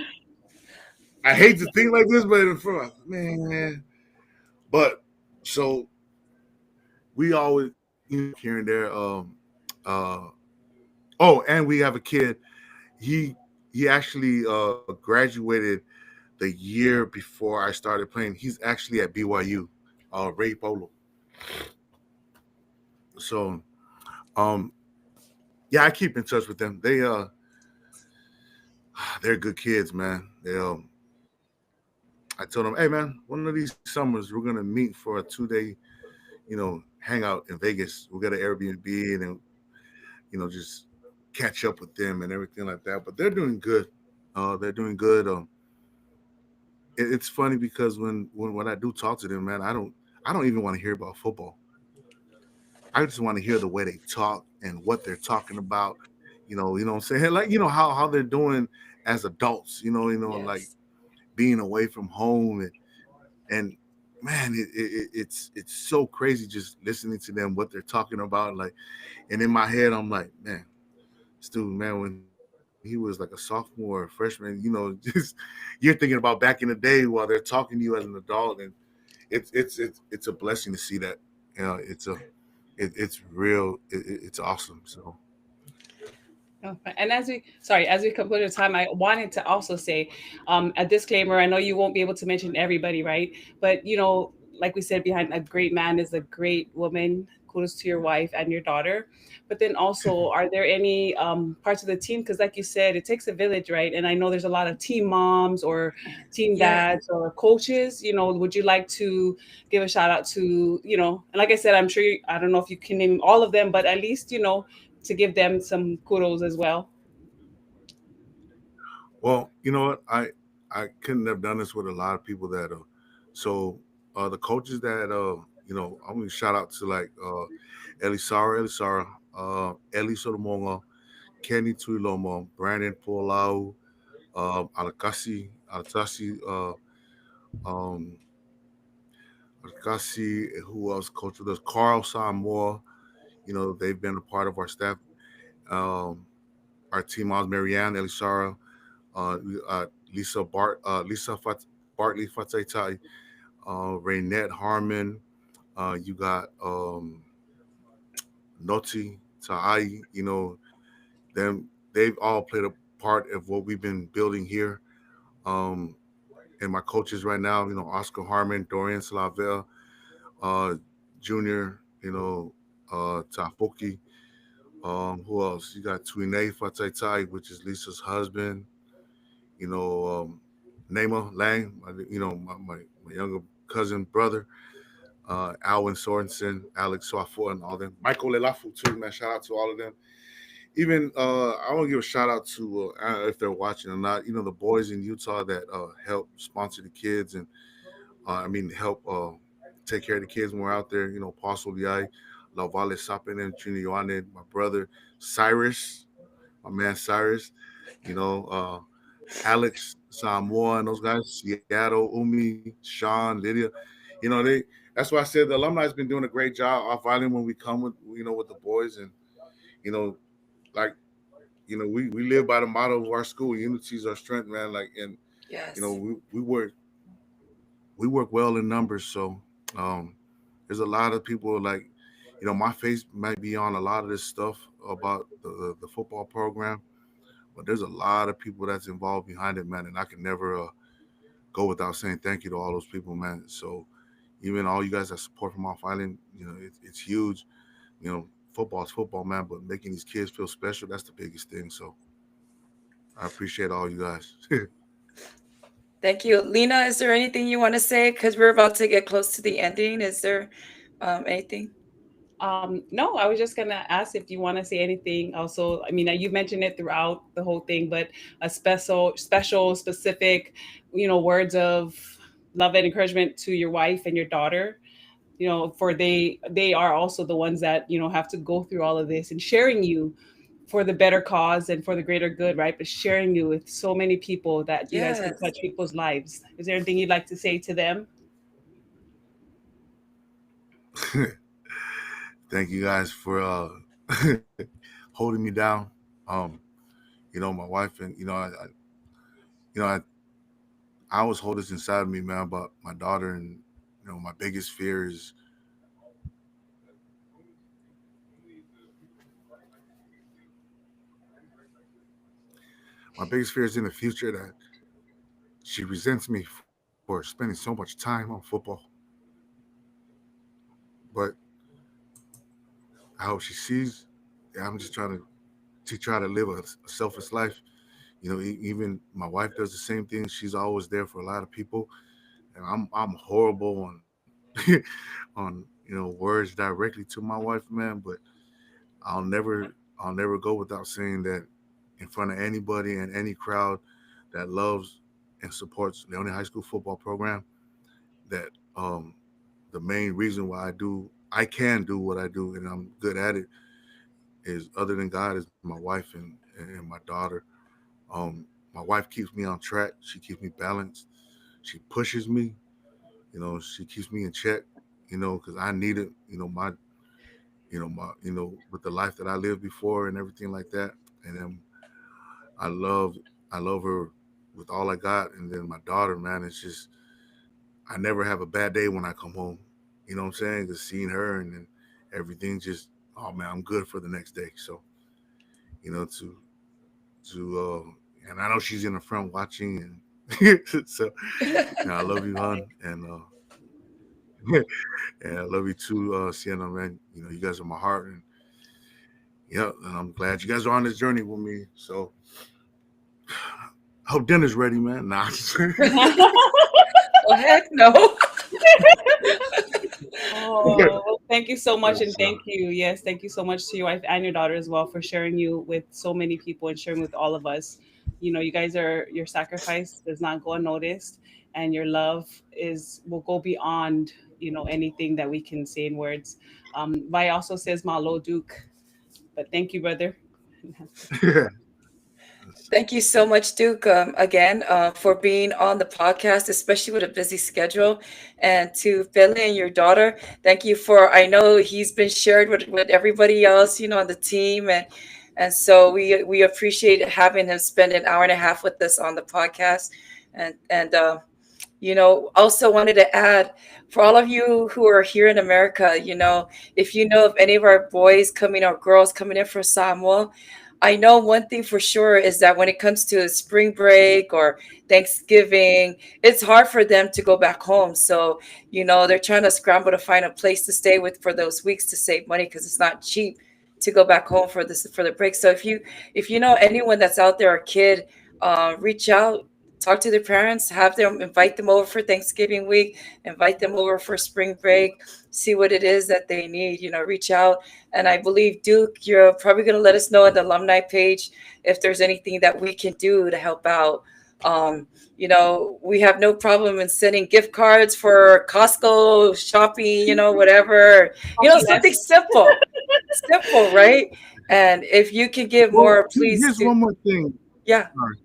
I hate to think like this, but in front, man. But so we always, here and there. Uh, oh, and we have a kid. He he actually graduated the year before I started playing. He's actually at BYU, Ray Polo. So, um, yeah, I keep in touch with them. They're good kids, man. I told them, hey, man, one of these summers we're gonna meet for a 2 day, hangout in Vegas. We'll get an Airbnb and then, just catch up with them and everything like that. But they're doing good. They're doing good. It's funny because when I do talk to them, man, I don't even want to hear about football. I just want to hear the way they talk and what they're talking about. What I'm saying? Like, how they're doing as adults, like Yes. being away from home and man, it's so crazy just listening to them, what they're talking about. Like, and in my head, I'm like, man, this dude, man, when he was like a sophomore, or freshman, just you're thinking about back in the day while they're talking to you as an adult, and it's a blessing to see that. It's real. It's awesome. So Okay. And as we conclude the time, I wanted to also say a disclaimer. I know you won't be able to mention everybody, right? But like we said, behind a great man is a great woman. Kudos to your wife and your daughter. But then also, are there any parts of the team? Because, like you said, it takes a village, right? And I know there's a lot of team moms or team Yeah. dads or coaches. Would you like to give a shout out to, and like I said, I'm sure I don't know if you can name all of them, but at least, to give them some kudos as well. well, you know what? I couldn't have done this with a lot of people that so the coaches that I'm gonna shout out to like Elisara, Eli Solomonga, Kenny Tuilomo, Brandon Polau, Alakasi, um, Alakasi, who else coached with us? Carl Samoa, they've been a part of our staff. Um, our team was Marianne Elisara, uh, Lisa Bartley Fataitai, Raynette Harmon. You got Noti Ta'ai. Them. They've all played a part of what we've been building here. Um, and my coaches right now, Oscar Harmon, Dorian Slavel, uh, Junior, Tafoki. Who else? You got Twine Fataitai, which is Lisa's husband. You know, um, Nema Lang, my younger cousin brother, Alwyn Sorensen, Alex Swafo, and all them. Michael Lelafu too, man. Shout out to all of them. Even I want to give a shout out to if they're watching or not. The boys in Utah that help sponsor the kids and help take care of the kids when we're out there. Paso Liai, La Valle Sapin and Junior Yoane, my brother Cyrus, my man Cyrus. You know, Alex, Samoa, and those guys, Seattle, Umi, Sean, Lydia. They. That's why I said the alumni has been doing a great job off island when we come with the boys and you know like we live by the motto of our school: unity is our strength, man. Like and Yes. we work well in numbers, so um, there's a lot of people like my face might be on a lot of this stuff about the football program, but there's a lot of people that's involved behind it, man, and I can never go without saying thank you to all those people, man. So even all you guys that support from off island, it's huge. You know, football is football, man, but making these kids feel special, that's the biggest thing. So I appreciate all you guys. Thank you. Lena, is there anything you want to say? Because we're about to get close to the ending. Is there anything? No, I was just gonna ask if you want to say anything. Also, I mean, you mentioned it throughout the whole thing, but a special, specific, words of love and encouragement to your wife and your daughter. For they are also the ones that have to go through all of this and sharing you for the better cause and for the greater good, right? But sharing you with so many people that you guys can Yes. touch people's lives. Is there anything you'd like to say to them? Thank you guys for holding me down. Um, my wife and you know, I, I always hold this inside of me, man, about my daughter, and my biggest fear is in the future that she resents me for spending so much time on football. But how she sees, yeah, I'm just trying to try to live a selfless life. Even my wife does the same thing. She's always there for a lot of people, and I'm horrible on on words directly to my wife, man. But I'll never I'll never go without saying that in front of anybody and any crowd that loves and supports Leone High School football program that the main reason why I can do what I do and I'm good at it is other than God is my wife and my daughter. My wife keeps me on track. She keeps me balanced. She pushes me. She keeps me in check. Because I need it. With the life that I lived before and everything like that. And then I love, I love her with all I got. And then my daughter, man, it's just I never have a bad day when I come home. You know what I'm saying? Just seeing her and then everything just, oh man, I'm good for the next day. So you know and I know she's in the front watching and so I love you, hon, and I love you too, Sienna, man. You guys are my heart, and yeah, and I'm glad you guys are on this journey with me. So I hope dinner's ready, man. Nah, Oh, heck no. Oh, well, thank you so much, and so, thank you. Yes, thank you so much to your wife and your daughter as well for sharing you with so many people and sharing with all of us. You guys are your sacrifice does not go unnoticed, and your love is will go beyond anything that we can say in words. Vi also says Malo Duke, but thank you, brother. Thank you so much, Duke, again, for being on the podcast, especially with a busy schedule. And to Billy and your daughter, thank you for, I know he's been shared with everybody else, on the team. And so we appreciate having him spend an hour and a half with us on the podcast. And also wanted to add for all of you who are here in America, if you know of any of our boys coming or girls coming in from Samoa, I know one thing for sure is that when it comes to spring break or Thanksgiving, it's hard for them to go back home. So, they're trying to scramble to find a place to stay with for those weeks to save money because it's not cheap to go back home for the break. So if you know anyone that's out there, a kid, reach out, talk to their parents, have them invite them over for Thanksgiving week, invite them over for spring break, see what it is that they need, reach out. And I believe, Duke, you're probably going to let us know at the alumni page if there's anything that we can do to help out. We have no problem in sending gift cards for Costco shopping, whatever, Coffee something less. simple, right? And if you can give well, more, please here's do. one more thing. Yeah. Sorry,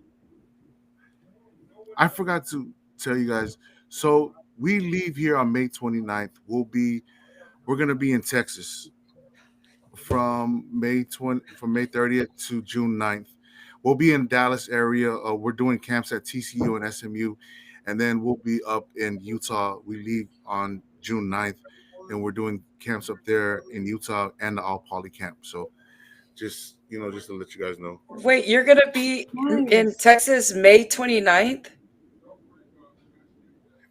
I forgot to tell you guys. So we leave here on May 29th. We're gonna be in Texas from May 30th to June 9th. We'll be in Dallas area. We're doing camps at TCU and SMU, and then we'll be up in Utah. We leave on June 9th, and we're doing camps up there in Utah and the All Poly camp. So just to let you guys know. Wait, you're going to be in Nice. Texas May 29th?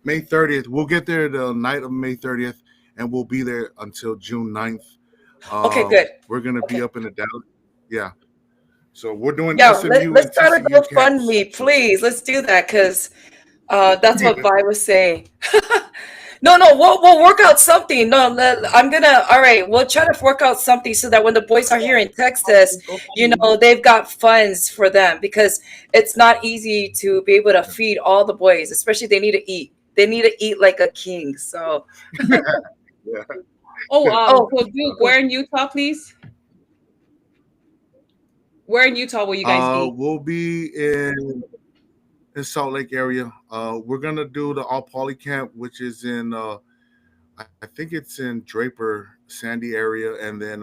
May 30th. We'll get there the night of May 30th, and we'll be there until June 9th. Okay, good. We're gonna be Okay. up in the Dallas. Yeah. So we're doing Yeah, SMU let's and start a TCU camps. GoFundMe, So please. Let's do that because that's what Vi was saying. No, no, we'll work out something. No, all right, we'll try to work out something so that when the boys are here in Texas, Go find me. they've got funds for them because it's not easy to be able to feed all the boys, especially they need to eat. They need to eat like a king. So, yeah. Oh, oh, Coach Duke, oh, where in Utah, please? Where in Utah will you guys be? We'll be in Salt Lake area. We're gonna do the All Poly camp, which is in I think it's in Draper, Sandy area, and then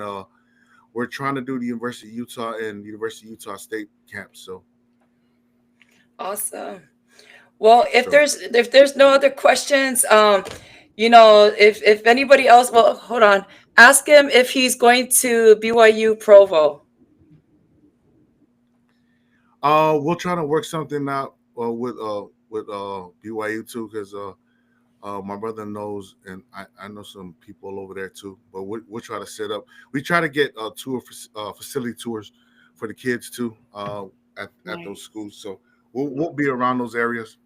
we're trying to do the University of Utah and University of Utah State camp. awesome. Well, if So there's no other questions, if anybody else, well, hold on. Ask him if he's going to BYU Provo. we'll try to work something out with with BYU too, because my brother knows, and I know some people over there too. But we'll try to set up. We try to get facility tours for the kids too at those Nice. schools. So we'll be around those areas.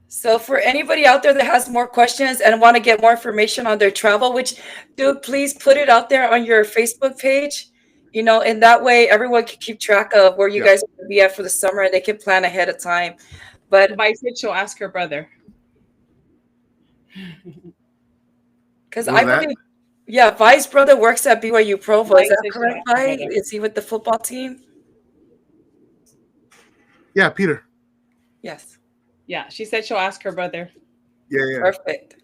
So for anybody out there that has more questions and want to get more information on their travel, which dude, please put it out there on your Facebook page. In that way everyone can keep track of where you Yeah. guys are going to be at for the summer and they can plan ahead of time. But Vice said she'll ask her brother. because What was I that? believe, yeah, Vi's brother works at BYU Provo. Is Vice that said she'll correct, ask her Vi? brother. Is he with the football team? Yeah, Peter. Yes. Yeah, she said she'll ask her brother. Yeah, yeah. Perfect.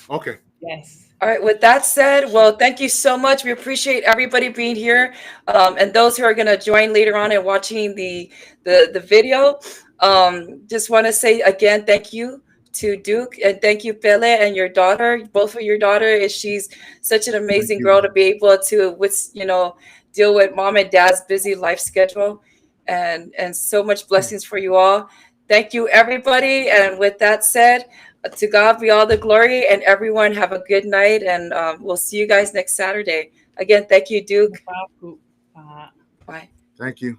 Okay. Yes. All right. With that said, well, thank you so much. We appreciate everybody being here, and those who are going to join later on and watching the video. Just want to say again, thank you to Duke, and thank you, Pele, and your daughter. Both of your daughter is she's such an Thank amazing you. girl to be able to deal with mom and dad's busy life schedule, and so much blessings for you all. Thank you, everybody. And with that said, to God be all the glory, and everyone have a good night. And we'll see you guys next Saturday. Again, thank you, Duke. Papu. Bye. Thank you.